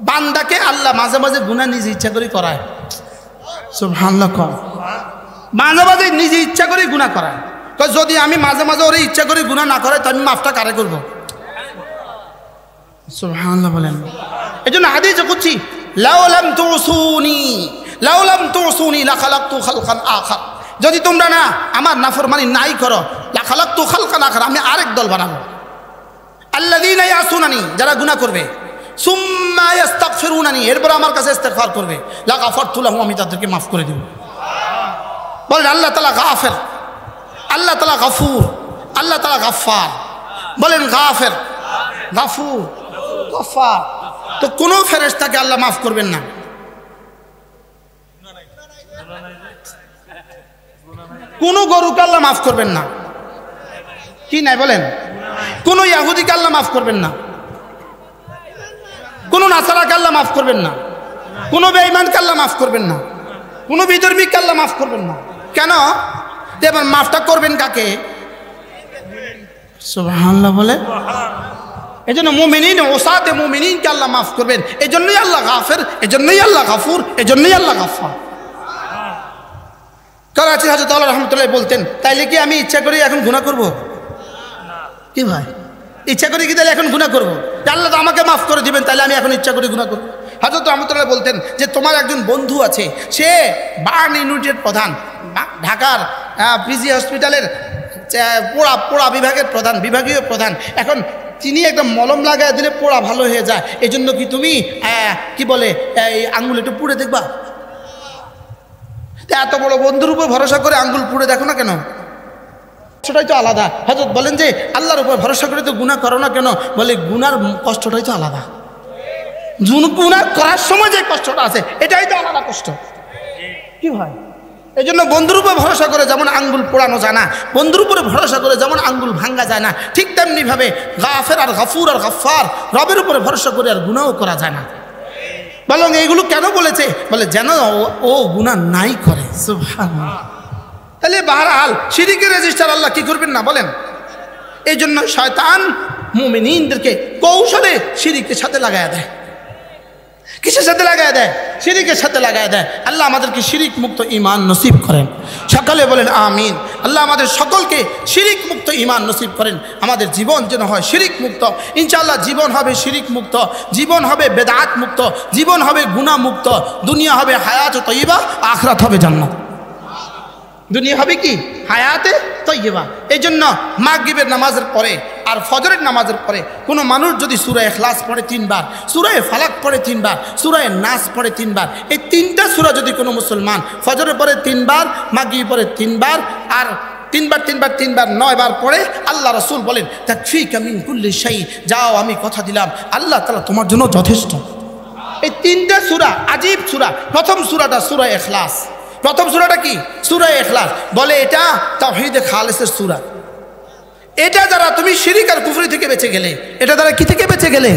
বান্দাকে আল্লাহ মাঝে মাঝে গুনাহ নিজে ইচ্ছা করে করায়। সুবহানাল্লাহ। মাঝে মাঝে নিজে ইচ্ছা করে গুনাহ করায়। তো যদি আমি মাঝে মাঝে ওরে ইচ্ছা করে গুনাহ না করাই তো আমি মাফটা কারে করবো? সুবহানাল্লাহ বলেন। এই জন্য হাদিসে কুদসি, লাউ লাম তুসুনি লা খালাকতু খালকান আখার, যদি তোমরা না আমার নাফরমানি নাই করো, লা খালাকতু খালকান আখার, আমি আরেক দল বানাবো। আল্লাযীনা ইয়াসুনানি, যারা গুনাহ করবে, সুম্মা ইস্তাগফিরুনানি, এরপর আমার কাছে ইস্তিগফার করবে, লা গাফারতু লাহুম, আমি তাদেরকে মাফ করে দেব। বলেন আল্লাহ তাআলা গাফির, আল্লাহ তাআলা গফুর, আল্লাহ তাআলা গফফার। বলেন গাফির, গফুর, গফফার। তো কোন ফেরেশতাকে আল্লাহ মাফ করবেন না। কোন গরুকে আল্লাহ মাফ করবেন না। কি নাই বলেন? কোন ইহুদিকে আল্লাহ মাফ করবেন না, কোন নাসারাকে আল্লাহ মাফ করবেন না, কোন বেঈমানকে আল্লাহ মাফ করবেন না, কোন বিধর্মীকে আল্লাহ মাফ করবেন না। কেন? এবার মাফটা করবেন কাকে? সুবহানাল্লাহ বলে। এই জন্য মুমিনিন ওসাতে মুমিনিনকে আল্লাহ মাফ করবেন। এই জন্যই আল্লাহ গাফের, এই জন্যই আল্লাহ গাফুর, এই জন্যই আল্লাহ গাফফার। করাচি হযরত আল্লাহ রাহমাতুল্লাহ বলতেন, তাইলে কি আমি ইচ্ছা করে এখন গুনাহ করব? কি ভাই, ইচ্ছা করে কি তাহলে এখন গুনাহ করব? আল্লাহ তো আমাকে মাফ করে দিবেন, তাহলে আমি এখন ইচ্ছা করে গুনাহ করব? হযরত রাহমাতুল্লাহ বলতেন যে তোমার একজন বন্ধু আছে, সে বার্ন ইউনিটের প্রধান, ঢাকার পিজি হসপিটালের পোড়া বিভাগের প্রধান, বিভাগীয় প্রধান। এখন তিনি একটা মলম লাগায় দিলে পোড়া ভালো হয়ে যায়। এই জন্য কি তুমি কি বলে এই আঙ্গুল একটু পুড়ে দেখবা? এত বড় বন্ধুর উপর ভরসা করে আঙ্গুল পুড়ে দেখো না কেন? কষ্টটাই তো আলাদা। হযরত বলেন যে আল্লাহর উপর ভরসা করে তো গুনাহ করো না কেন? বলে গুনার কষ্টটাই তো আলাদা। গুনাহ করার সময় যে কষ্টটা আছে এটাই তো আলাদা কষ্ট। কি ভাই, এই জন্য বন্ধুর উপর ভরসা করে যেমন আঙ্গুল পোড়ানো যায় না, বন্ধুর উপরে ভরসা করে যেমন আঙ্গুল ভাঙ্গা যায় না, ঠিক তেমনি ভাবে গাফের আর গাফুর আর গাফফার রবের উপরে ভরসা করে আর গুনাহও করা যায় না। বলুন এইগুলো কেন বলেছে? বলে যেন ও গুনাহ নাই করে। সুবহানাল্লাহ। তাহলে বহরহাল শিরকের রেজিস্টার আল্লাহ কি করবেন না বলেন? এই জন্য শয়তান মুমিনিনদেরকে কৌশলে শিরকের সাথে লাগায় দেয়। কিসের সাথে লাগায় দেয়? শিরকের সাথে লাগায় দেয়। আল্লাহ আমাদেরকে শিরিক মুক্ত ঈমান নসিব করেন। সকালে বলেন আমিন। আল্লাহ আমাদের সকলকে শিরিক মুক্ত ঈমান নসিব করেন। আমাদের জীবন যেন হয় শিরিক মুক্ত। ইনশাআল্লাহ জীবন হবে শিরিক মুক্ত, জীবন হবে বেদাত মুক্ত, জীবন হবে গুনাহ মুক্ত, দুনিয়া হবে হায়াত তয়্যিবা, আখিরাত হবে জান্নাত। দুনিয়া হবে কি? হায়াতে তয়্যিবা। এই জন্য মাগরিবের নামাজের পরে আর ফজরের নামাজের পরে কোনো মানুষ যদি সূরা ইখলাস পড়ে 3 বার, সূরা ফালাক পড়ে 3 বার, সূরা নাস পড়ে 3 বার, এই 3টা সূরা যদি কোনো মুসলমান ফজরের পরে 3 বার, মাগরিবের পরে 3 বার আর 3 বার 3 বার 3 বার 9 বার পড়ে, আল্লাহ রাসূল বলেন তাকফিকা মিন কুল্লি শাই, যাও আমি কথা দিলাম আল্লাহ তাআলা তোমার জন্য যথেষ্ট। এই 3টা সূরা আজীব সূরা। প্রথম সূরাটা সূরা ইখলাস। প্রথম সূরাটা কি? সূরা ইখলাস। বলে এটা তাওহীদে খালেসের সূরা। এটা দ্বারা তুমি শিরিক আর কুফরি থেকে বেঁচে গেলে। এটা দ্বারা কি থেকে বেঁচে গেলে?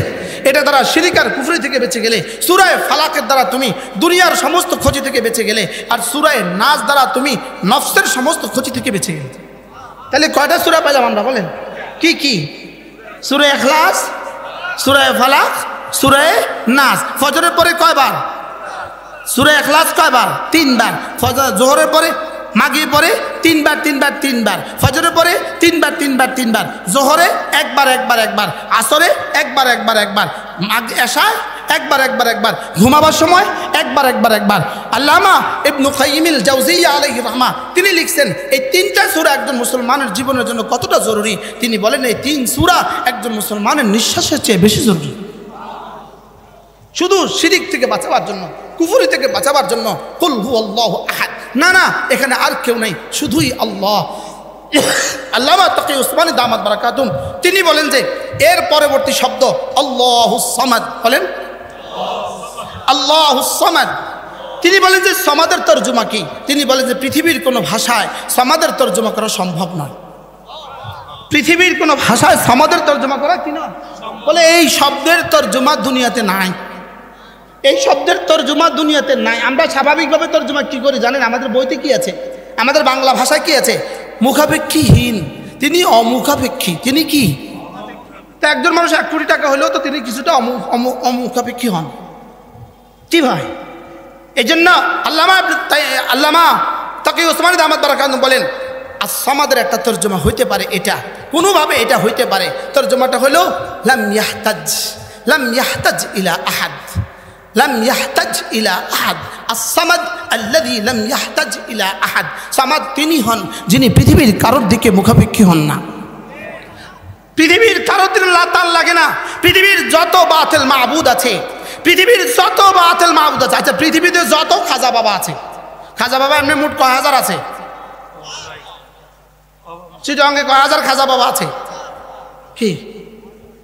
এটা দ্বারা শিরিক আর কুফরি থেকে বেঁচে গেলে। সূরা ফালাকের দ্বারা তুমি দুনিয়ার সমস্ত ক্ষতি থেকে বেঁচে গেলে। আর সূরা নাস দ্বারা তুমি নফসের সমস্ত ক্ষতি থেকে বেঁচে গেলে। তাহলে কয়টা সূরা পেলাম আমরা বলেন? কি কি? সূরা ইখলাস, সূরা ফালাক, সূরা নাস। ফজরের পরে কয়বার? সূরা ইখলাস কয়বার? 3 বার। ফজর জোহরের পরে, মাগরিবের পরে 3 বার 3 বার 3 বার, ফজরের পরে 3 বার 3 বার 3 বার, জোহরে একবার একবার একবার, আসরে একবার একবার একবার, এশায় একবার একবার একবার, ঘুমাবার সময় একবার একবার একবার। আল্লামা ইবনে কাইয়িমুল জাওজিয়্যা আলাইহি রাহমা তিনি লিখছেন এই 3টা সূরা একজন মুসলমানের জীবনের জন্য কতটা জরুরি। তিনি বলেন এই 3 সূরা একজন মুসলমানের নিঃশ্বাসের চেয়ে বেশি জরুরি। শুধু শিরিক থেকে বাঁচাবার জন্য, কুফরি থেকে বাঁচাবার জন্য কুল হুয়াল্লাহু আহাদ। না না, এখানে আর কেউ নেই, শুধুই আল্লাহ। আল্লামা তাকি উসমানী দামাত বারাকাতুম তিনি বলেন যে এর পরবর্তী শব্দ আল্লাহুস সামাদ। বলেন আল্লাহুস সামাদ। তিনি বলেন যে সামাদের তরজমা কি? তিনি বলেন যে পৃথিবীর কোনো ভাষায় সামাদের তরজমা করা সম্ভব নয়। পৃথিবীর কোনো ভাষায় সামাদের তরজমা করা কি নয়? বলে এই শব্দের তরজমা দুনিয়াতে নাই। এই শব্দের তরজমা দুনিয়াতে নাই। আমরা স্বাভাবিকভাবে তরজমা কি করি জানেন? আমাদের বইতে কি আছে? আমাদের বাংলা ভাষায় কি আছে? মুখাপেক্ষীহীন। তিনি অমুখাপেক্ষী। তিনি কি? তা একজন মানুষ 1 কোটি টাকা হলেও তো তিনি কিছুটা অমুখাপেক্ষী হন। কি ভাই? এই জন্য আল্লামা তাকি উসমানী দামাত বারাকাতুহু বলেন as-সামাদের একটা তরজমা হইতে পারে এটা, কোনোভাবে এটা হইতে পারে। তরজমাটা হলো লাম ইয়াহতাজ ইলা আহাদ, লাম ইয়াহতাজ ইলা আহাদ। as-সামাদ আল্লাযী লাম ইয়াহতাজ ইলা আহাদ। সামাদ তিনি হন যিনি পৃথিবীর কারোর দিকে মুখাপেক্ষী হন না। পৃথিবীর কারোর দিকে তার লাগে না। পৃথিবীর যত বাতিল মাবুদ আছে, পৃথিবীর যত বাতিল মাবুদ আছে, আচ্ছা পৃথিবীতে যত খাজা বাবা আছে, খাজা বাবা এমনি মোট কয় হাজার আছে? চিটাঙ্গে কয় হাজার খাজা বাবা আছে? কি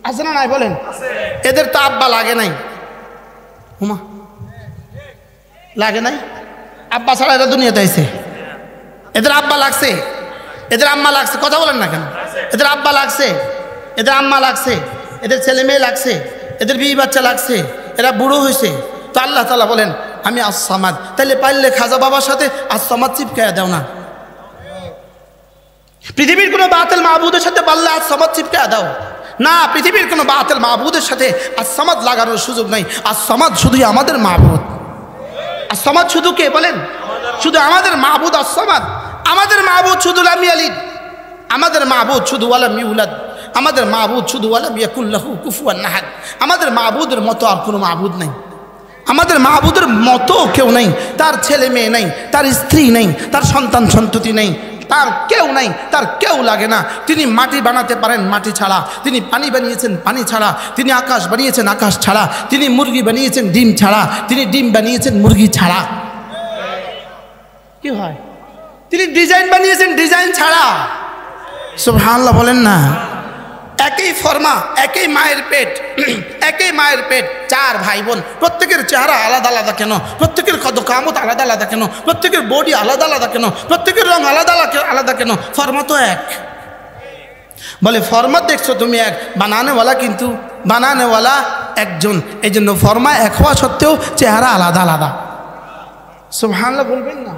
আছে না নাই বলেন? এদের তো আব্বা লাগে নাই। হুমা লাগে নাই? আব্বা ছাড়া এরা দুনিয়াতে আইছে। এদের আব্বা লাগছে, এদের আম্মা লাগছে। কথা বলেন না কেন? এদের আব্বা লাগছে, এদের আম্মা লাগছে, এদের ছেলে মেয়ে লাগছে, এদের বিবি বাচ্চা লাগছে, এরা বুড়ো হয়েছে। তো আল্লাহ তাআলা বলেন আমি আস-সামাদ। তাইলে পারলে খাজা বাবার সাথে আস-সামাদ চিপকায়া দাও না। পৃথিবীর কোনো বাতিল মাবুদের সাথে পারলে আস-সামাদ চিপকায়া দাও না। পৃথিবীর কোনো বাতিল মাবুদের সাথে আস-সামাদ লাগানোর সুযোগ নাই। আস-সামাদ শুধুই আমাদের মাবুদ। আস-সামাদ শুধু কে বলেন? শুধু আমাদের মাবুদ আস-সামাদ। আমাদের মাবুদ শুধু লাম ইয়ালিদ, আমাদের মাবুদ শুধু ওয়ালাম ইউলাদ, আমাদের মাবুদ শুধু ওয়ালাম ইয়াকুল লাহু কুফুয়ান আহাদ। আমাদের মাবুদের মতো আর কোনো মাবুদ নাই। আমাদের মাবুদের মতো কেউ নাই। তার ছেলে মেয়ে নাই, তার স্ত্রী নেই, তার সন্তান সন্ততি নেই, তার কেউ নাই, তার কেউ লাগে না। তিনি মাটি বানাতে পারেন মাটি ছাড়া, তিনি পানি বানিয়েছেন পানি ছাড়া, তিনি আকাশ বানিয়েছেন আকাশ ছাড়া, তিনি মুরগি বানিয়েছেন ডিম ছাড়া, তিনি ডিম বানিয়েছেন মুরগি ছাড়া। কি হয়? তিনি ডিজাইন বানিয়েছেন ডিজাইন ছাড়া। সুবহানাল্লাহ বলেন না। একই ফর্মা, একই মায়ের পেট, একই মায়ের পেট, চার ভাই বোন, প্রত্যেকের চেহারা আলাদা আলাদা কেন? প্রত্যেকের কদকামত আলাদা আলাদা কেন? প্রত্যেকের বডি আলাদা আলাদা কেন? প্রত্যেকের রং আলাদা আলাদা কেন? ফর্মা তো এক। বলে ফর্মা দেখছো তুমি এক, বানানেওয়ালা কিন্তু বানানেওয়ালা একজন। এই জন্য ফর্মা এক হওয়া সত্ত্বেও চেহারা আলাদা আলাদা। সুবহানাল্লাহ বলবেন না।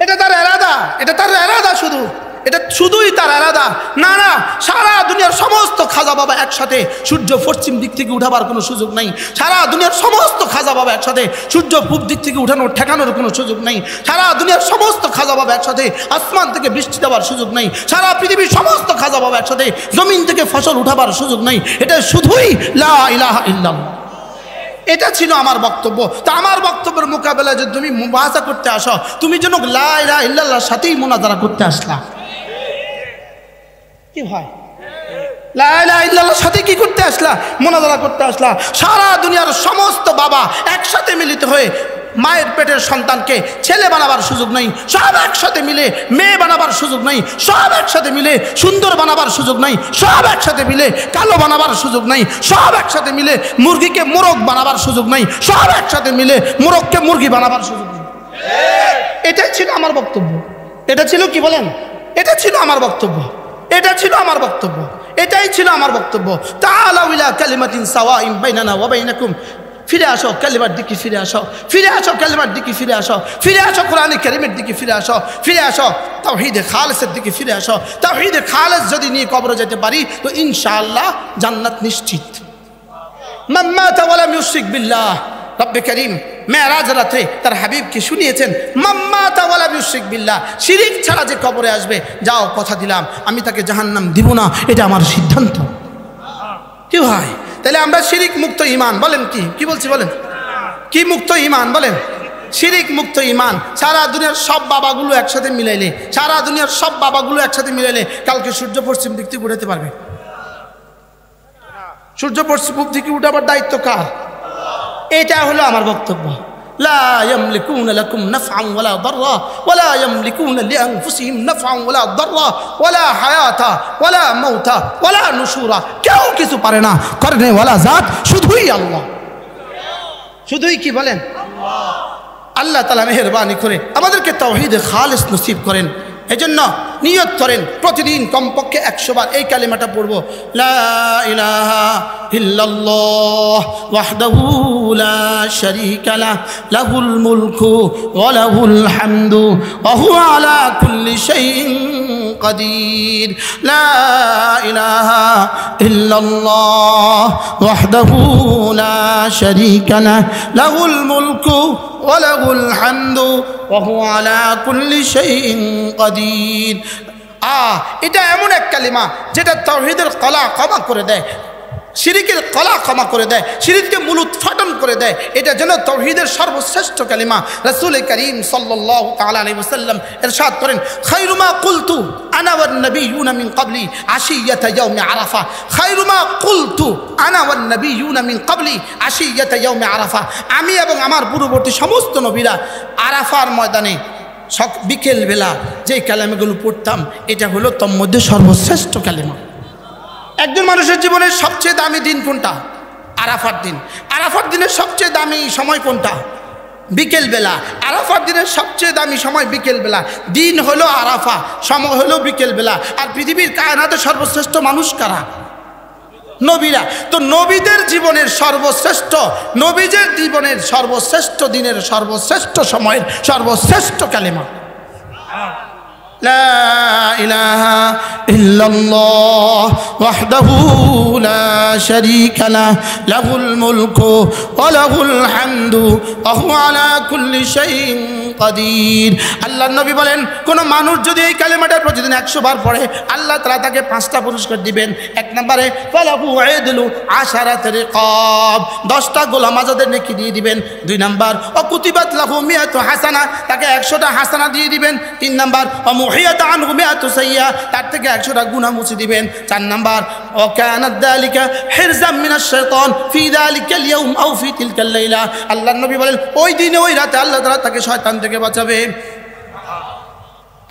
এটা তার এরাদা, এটা তার এরাদা, শুধু এটা শুধুই তার এরাদা। না না, সারা দুনিয়ার সমস্ত খাজা বাবা একসাথে সূর্য পশ্চিম দিক থেকে উঠাবার কোনো সুযোগ নাই। সারা দুনিয়ার সমস্ত খাজা বাবা একসাথে সূর্য পূব দিক থেকে উঠানোর ঠেকানোর কোনো সুযোগ নাই। সারা দুনিয়ার সমস্ত খাজা বাবা একসাথে আসমান থেকে বৃষ্টি দেওয়ার সুযোগ নাই। সারা পৃথিবীর সমস্ত খাজা বাবা একসাথে জমিন থেকে ফসল উঠাবার সুযোগ নাই। এটা শুধুই লা ইলাহা ইল্লাল্লাহ। এটা ছিল আমার বক্তব্য। তা আমার বক্তব্যের মোকাবেলায় যদি তুমি মুবাহাসা করতে আসো, তুমি যেন লা ইলাহা ইল্লাল্লাহর সাথেই মুনাজারা করতে আসলা। কি হয়? লা ইলাহা ইল্লাল্লাহর সাথে কি করতে আসলা? মুনাজারা করতে আসলা। সারা দুনিয়ার সমস্ত বাবা একসাথে মিলিত হয়ে মায়ের পেটের সন্তানকে ছেলে বানাবার সুযোগ নাই, সব একসাথে মিলে মেয়ে বানাবার সুযোগ নাই, সব একসাথে মিলে সুন্দর বানাবার সুযোগ নাই, সব একসাথে মিলে কালো বানাবার সুযোগ নাই, সব একসাথে মিলে মুরগিকে মোরগ বানাবার সুযোগ নাই, সব একসাথে মিলে মোরগকে মুরগি বানাবার সুযোগ নেই। এটাই ছিল আমার বক্তব্য। এটা ছিল কি বলেন? এটা ছিল আমার বক্তব্য। এটা ছিল আমার বক্তব্য। এটাই ছিল আমার বক্তব্য। তাআলাউ ইলা কালিমাতিন সাওয়াইন বাইনানা ওয়া বাইনাকুম। ফিরে আসো কালিমার দিকে, ফিরে আসো, ফিরে আসো কালিমার দিকে, ফিরে আসো, ফিরে আসো কোরআনে কারীমের দিকে, ফিরে আসো, ফিরে আসো তাওহীদে খালেসের দিকে, ফিরে আসো। তাওহীদে খালেস যদি নিয়ে কবরে যেতে পারি তো ইনশাআল্লাহ জান্নাত নিশ্চিত। মান মাতা ওয়া লাম ইউশরিক বিল্লাহ। রব্বে করিম মেরাজ রাতে তার হাবিবকে শুনিয়েছেন মান মাতা ওয়া লাম ইউশরিক বিল্লাহ, শিরিক ছাড়া যে কবরে আসবে, যাও কথা দিলাম আমি তাকে জাহান্নাম দিব না, এটা আমার সিদ্ধান্ত। কি হয়? তাহলে আমরা শিরিক মুক্ত ঈমান বলেন? কি বলছি বলেন? কি মুক্ত ঈমান বলেন? শিরিক মুক্ত ঈমান। সারা দুনিয়ার সব বাবাগুলো একসাথে মিলাইলে, সারা দুনিয়ার সব বাবাগুলো একসাথে মিলাইলে কালকে সূর্য পশ্চিম দিক থেকে উঠাতে পারবে? সূর্য পশ্চিম দিকে উঠাবার দায়িত্ব কার? এটা হলো আমার বক্তব্য। لا يملكون لكم نفعا ولا ضرا ولا يملكون لأنفسهم نفعا ولا ضرا ولا حياة ولا موت ولا نشورا। কেউ কিছু পারে না, করনে ওয়ালা জাত শুধুই আল্লাহ। শুধুই কি বলেন? আল্লাহ তাআলা মেহেরবানি করে আমাদেরকে তাওহীদে খালিস নসিব করেন। এজন্য নিয়ত করেন প্রতিদিন কমপক্ষে 100 বার এই কালিমাটা পড়ব, লা ইলাহা ইল্লাল্লাহ ওয়াহদাহু লা শারীকা লাহ লাহুল মুলকু ওয়া লাহুল হামদু ওয়া হুয়া আলা কুল্লি শাইইন কাদির। লা ইলাহা ইল্লাল্লাহ ওয়াহদাহু লা শারীকা লাহ লাহুল মুলকু ওয়া লাহুল হামদু ওয়া হুয়া আলা কুল্লি শাইইন কাদির। এটা এমন এক কালিমা যেটা তাওহীদের কলা ক্ষমা করে দেয়, শিরিকের কলা ক্ষমা করে দেয়, শিরিককে মূল উৎপাদন করে দেয়। এটা যেন তাওহীদের সর্বশ্রেষ্ঠ কালিমা। রাসূল করিম সাল্লাল্লাহু তাআলা আলাইহি ওয়াসাল্লাম ইরশাদ করেন, খায়রু মা কুলতু আনা ওয়ান নাবিয়্যুনা মিন ক্বাবলি আশিয়াতা ইয়াউমি আরাফা। খায়রু মা কুলতু আনা ওয়ান নাবিয়্যুনা মিন ক্বাবলি আশিয়াতা ইয়াউমি আরাফা। আমি এবং আমার পূর্ববর্তী সমস্ত নবীরা আরাফার ময়দানে বিকেলবেলা যে কালেমাগুলো পড়তাম, এটা হলো তোর মধ্যে সর্বশ্রেষ্ঠ কালেমা। একজন মানুষের জীবনের সবচেয়ে দামি দিন কোনটা? আরাফার দিন। আরাফার দিনের সবচেয়ে দামি সময় কোনটা? বিকেলবেলা। আরাফার দিনের সবচেয়ে দামি সময় বিকেলবেলা। দিন হলো আরাফা, সময় হলো বিকেলবেলা। আর পৃথিবীর কায়নাতে সর্বশ্রেষ্ঠ মানুষ কারা? নবীরা। তো নবীদের জীবনের সর্বশ্রেষ্ঠ, নবীদের জীবনের সর্বশ্রেষ্ঠ দিনের সর্বশ্রেষ্ঠ সময়ের সর্বশ্রেষ্ঠ কালেমা লা ইলাহা ইল্লাল্লাহ ওয়াহদাহু লা শারীকা লাহু লাহুল মুলকু ওয়া লাহুল হামদু ওয়া হুয়া আলা কুল্লি শাইইন কাদির। আল্লাহর নবী বলেন, কোন মানুষ যদি এই কালেমাটা প্রতিদিন 100 বার পড়ে, আল্লাহ তাআলা তাকে 5টা পুরস্কার দিবেন। এক নম্বরে ফালাহু ইদলু আশারাত রিকাব, 10টা গোলাম আজাদের নেকি দিয়ে দিবেন। 2 নাম্বার অকুতিবাত লাহু মিয়াতু হাসানা, তাকে 100টা হাসানা দিয়ে দিবেন। 3 নাম্বার অমুহিয়াত আনহু মিয়াতু সাইয়্যা, তার থেকে 100টা গুনাহ মুছে দিবেন। 4 নাম্বার ওয়াকানাত যালিকা হিরজাম মিনাশ শাইতান ফি যালিকাল ইয়াউম আও ফি তিলকাল লাইলা, আল্লাহর নবী বলেন ওই দিনে ওই রাতে আল্লাহ তাআলা তাকে শয়তান থেকে বাঁচাবে।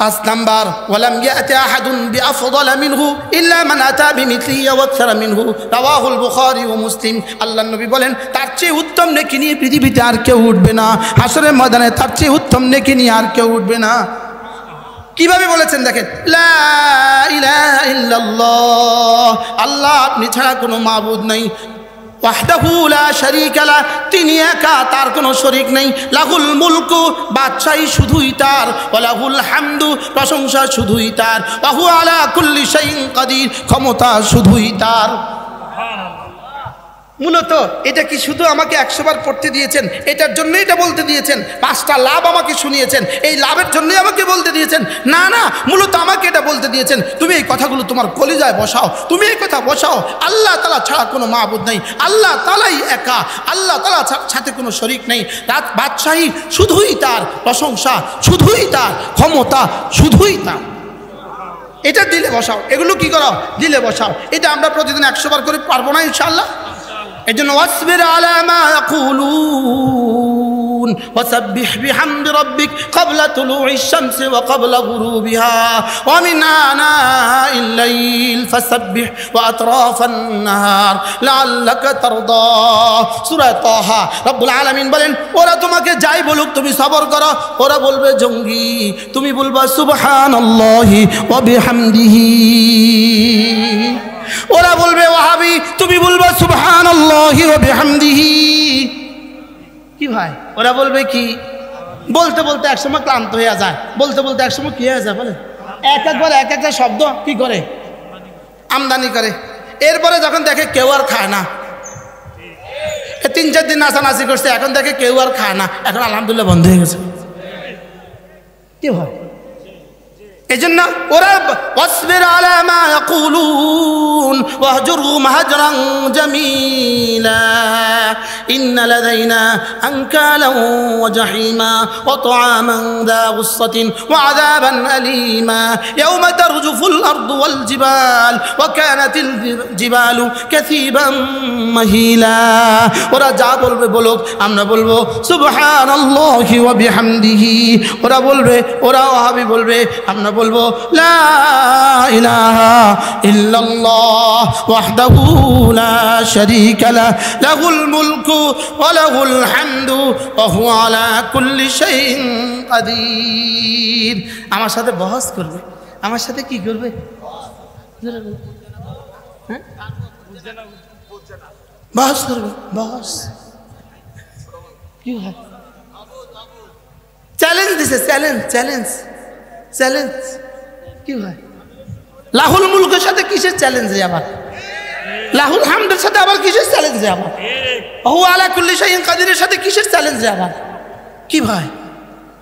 5 নাম্বার ওয়ালাম ইয়াতি আহাদুন বিআফদালা মিনহু ইল্লা মান আতা বিমিথলিহি ওয়া আকসারা মিনহু, রাওয়াহুল বুখারী ওয়া মুসলিম। আল্লাহর নবী বলেন তার চেয়ে উত্তম নেকি নিয়ে পৃথিবীতে আর কেউ উঠবে না, হাসরের ময়দানে তার চেয়ে উত্তম নেকি নিয়ে আর কেউ উঠবে না। কিভাবে বলেছেন দেখেন, লা ইলাহা ইল্লাল্লাহ, আল্লাহ আপনি ছাড়া কোনো মাবুদ নাই। ওয়াহদাহু লা শারীকা লাহু, তিনি একা, তার কোনো শরীক নেই। লাহুল মুলকু, বাদশাহী শুধুই তার। ওয়া লাহুল হামদু, প্রশংসা শুধুই তার। ওয়া হুয়া আলা কুল্লি শাইইন কাদির, ক্ষমতা শুধুই তার। মূলত এটা কি শুধু আমাকে 100 বার পড়তে দিয়েছেন, এটার জন্য এটা বলতে দিয়েছেন? 5টা লাভ আমাকে শুনিয়েছেন, এই লাভের জন্যই আমাকে বলতে দিয়েছেন? না না, মূলত আমাকে এটা বলতে দিয়েছেন তুমি এই কথাগুলো তোমার কলিজায় বসাও, তুমি এই কথা বসাও। আল্লাহ তাআলা ছাড়া কোনো মাবুদ নেই, আল্লাহ তাআলাই একা, আল্লাহ তাআলা সাথে কোনো শরীক নেই। রাত বাদশাহী শুধুই তার, প্রশংসা শুধুই তার, ক্ষমতা শুধুই তার। এটা দিলে বসাও, এগুলো কি করাও? দিলে বসাও। এটা আমরা প্রতিদিন 100 বার করে পারবো না ইনশাআল্লাহ? এজন্য ওয়াসবির আলা মা ইয়াকুলুন ওয়াসাব্বিহ বিহামদি রাব্বিক ক্বাবলা তুলুইশ শামসি ওয়া ক্বাবলা গুরুবিহা ওয়া মিন আনাইল লাইল ফাসাব্বিহ ওয়া আতরাফান নাহার লাআল্লাকা তারদা। সূরা তাহা রব্বুল আলামিন বলেন, ওরা তোমাকে যাই বলুক তুমি সবর করো। ওরা বলবে জঙ্গি, তুমি বলবা সুবহানাল্লাহি ওয়া বিহামদিহি। ওরা বলবে ওয়াহাবি, তুমি বলবা সুবহানাল্লাহি ওয়া বিহামদিহি। কি ভাই, ওরা বলবে কি? বলতে বলতে একসময় ক্লান্ত হয়ে যায়, বলতে বলতে একসময় কি হয়ে যায় বলে, একবার এক একটা শব্দ কি করে আমদানি করে। এরপরে যখন দেখে কেউ আর খায় না, 3-4 দিন নাচানাচি করছে, এখন দেখে কেউ আর খায় না, এখন আলহামদুলিল্লাহ বন্ধ হয়ে গেছে। কি হয়? এজন্য ওরা ওয়াসবির আলা মা ইয়াকুলুন ওয়াহজুরহুম হাজরান জামিলা ইন্না লাদাইনা আনকালান ওয়া জাহিমা ওয়া তুআমান যা গুসসাতিন ওয়া আযাবান আলীমা ইয়াওমা তারজুফুল আরদু ওয়াল জিবাল ওয়া কানাতিল জিবালু কাসীবান মাহিলা। ওরা যা বলবে বলুক, আমরা বলবো সুবহানাল্লাহি ওয়া বিহামদিহি। ওরা বলবে, ওরা ওয়াহাবি বলবে, আমরা বলবো লা ইলাহা ইল্লাল্লাহ ওয়াহদাহু লা শারীকা লাহু লাহুল মুলকু ওয়া লাহুল হামদু ওয়া হুয়া আলা কুল্লি শাইইন কাদির। আমার সাথে বহস করবে, আমার সাথে কি করবে? হ্যাঁ, বহস করবে, বহস। কি হয়? চ্যালেঞ্জ দিছে, চ্যালেঞ্জ, চ্যালেঞ্জ, চ্যালেঞ্জ। কি হয়? লাহুল মুলকের সাথে কিসের চ্যালেঞ্জ আবার? লাহুল হামদের সাথে আবার কিসের চ্যালেঞ্জ আবার? হুয়া আলা কুল্লি শাইইন কাদিরের সাথে কিসের চ্যালেঞ্জ আবার? কি ভাই?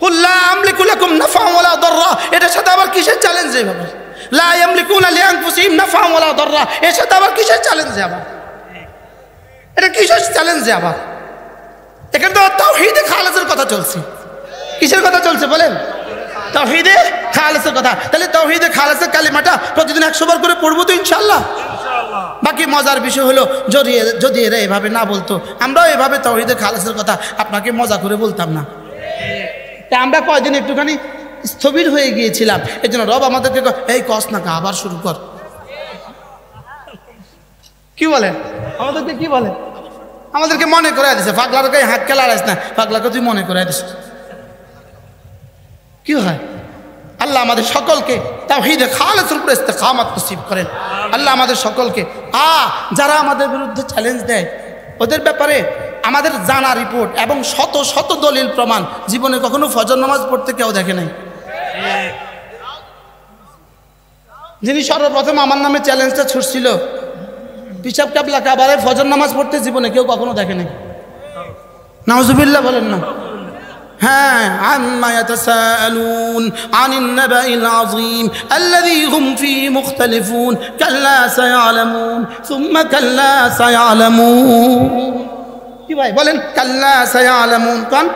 কুল লা আমলিকু লাকুম নাফআন ওয়ালা দাররা, এটার সাথে আবার কিসের চ্যালেঞ্জ আবার? লা ইয়ামলিকুনা লিআনফুসিহিম নাফআন ওয়ালা দাররা, এর সাথে আবার কিসের চ্যালেঞ্জ আবার? এটা কিসের চ্যালেঞ্জ আবার? এখানে তো তাওহীদে খালেসের কথা চলছে। কিসের কথা চলছে বলেন? তাওহীদে খালেসের কথা। তাহলে তাওহীদে খালেসের কালিমাটা প্রতিদিন 100 বার করে পড়বো তো ইনশাআল্লাহ। বাকি মজার বিষয় হলো যদি এরা এভাবে না বলতো, আমরাও এভাবে তাওহীদে খালেসের কথা আপনাকে মজা করে বলতাম না। তাই আমরা কয়দিন একটুখানি স্থবির হয়ে গিয়েছিলাম, এই জন্য রব আমাদেরকে এই কস না কা, আবার শুরু কর। কি বলেন? আমাদেরকে কি বলেন? আমাদেরকে মনে করে দিছে, পাগলার গায়ে হাত খেলা আড়াইস না, পাগলাকে তুই মনে করে দিস। কি হয়? আল্লাহ আমাদের সকলকে তাওহীদে খালেসের উপর ইস্তেকামত নসিব করেন। আল্লাহ আমাদের সকলকে যারা আমাদের বিরুদ্ধে চ্যালেঞ্জ দেয় ওদের ব্যাপারে আমাদের জানা রিপোর্ট এবং শত শত দলিল প্রমাণ, জীবনে কখনো ফজর নামাজ পড়তে কেউ দেখে নাই। যিনি সর্বপ্রথম আমার নামে চ্যালেঞ্জটা ছুটছিল পিসাব কাবলা কাবারে ফজর নামাজ পড়তে জীবনে কেউ কখনো দেখে নাই। নাউজুবিল্লাহ বলেন না। হ্যাঁ, আম্মা ইয়াতাসাআলুন আনিন নাবাইল আযীম আল্লাযী হুম ফীহি মুখতালিফুন কাল্লা সায়ালামুন সুম্মা কাল্লা সায়ালামুন। কি ভাই বলেন? কাল্লা সায়ালামুন কোন?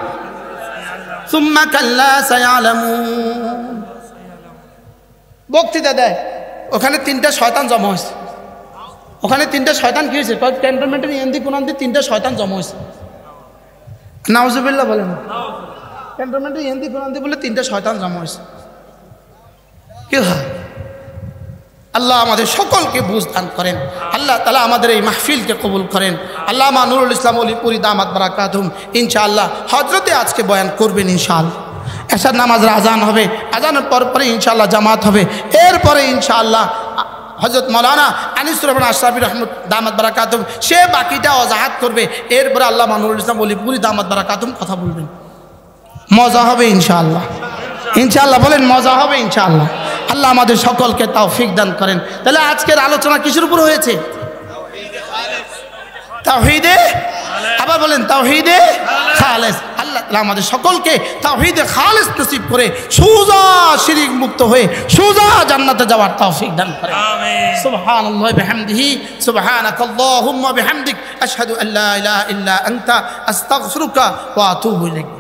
সুম্মা কাল্লা সায়ালামুন। বক্তৃতা দেয়, ওখানে 3টা শয়তান জমা হয়েছে। ওখানে 3টা শয়তান কি হয়েছে? ক্যান্টনমেন্টের ইন্দি কোনান্দি 3টা শয়তান জমা হয়েছে। নাউজুবিল্লাহ বলেন। ক্যান্টনমেন্টের ইন্দি কোনান্দি বলে 3টা শয়তান জমা হয়েছে। কি হয়? আল্লাহ আমাদের সকলকে বুঝ দান করেন। আল্লাহ তাআলা আমাদের এই মাহফিলকে কবুল করেন। আল্লামা নুরুল ইসলাম ওলিপুরি দামাত বারাকাতুহুম ইনশাআল্লাহ হযরতে আজকে বয়ান করবেন ইনশাআল্লাহ। এশার নামাজের আজান হবে, আজানের পরে ইনশাআল্লাহ জামাত হবে। এরপরে ইনশাআল্লাহ হযরত মাওলানা আনিসুর রহমান আশরাফি রহমত দামাত বারাকাতুহুম সে বাকিটা ওয়াজাহাত করবে। এরপরে আল্লামা নুরুল ইসলাম ওলিপুরি দামাত বারাকাতুহুম কথা বলবেন। মজা হবে ইনশাআল্লাহ। ইনশাআল্লাহ বলেন, মজা হবে ইনশাআল্লাহ। আল্লাহ আমাদের সকলকে তৌফিক দান করেন। তাহলে আজকের আলোচনা কিসের উপর হয়েছে? তাওহীদে, আবার বলেন তাওহীদে খালেস। আল্লাহ তাআলা আমাদের সকলকে তাওহীদে খালেস নসিব করে সোজা শিরক মুক্ত হয়ে সোজা জান্নাতে যাওয়ার তৌফিক দান করেন। আমিন। সুবহানাল্লাহি বিহামদিহি সুবহানাকাল্লাহুম্মা বিহামদিক আশহাদু আল্লা ইলাহা ইল্লা আনতা আস্তাগফিরুকা ওয়া আতুবু ইলাইক।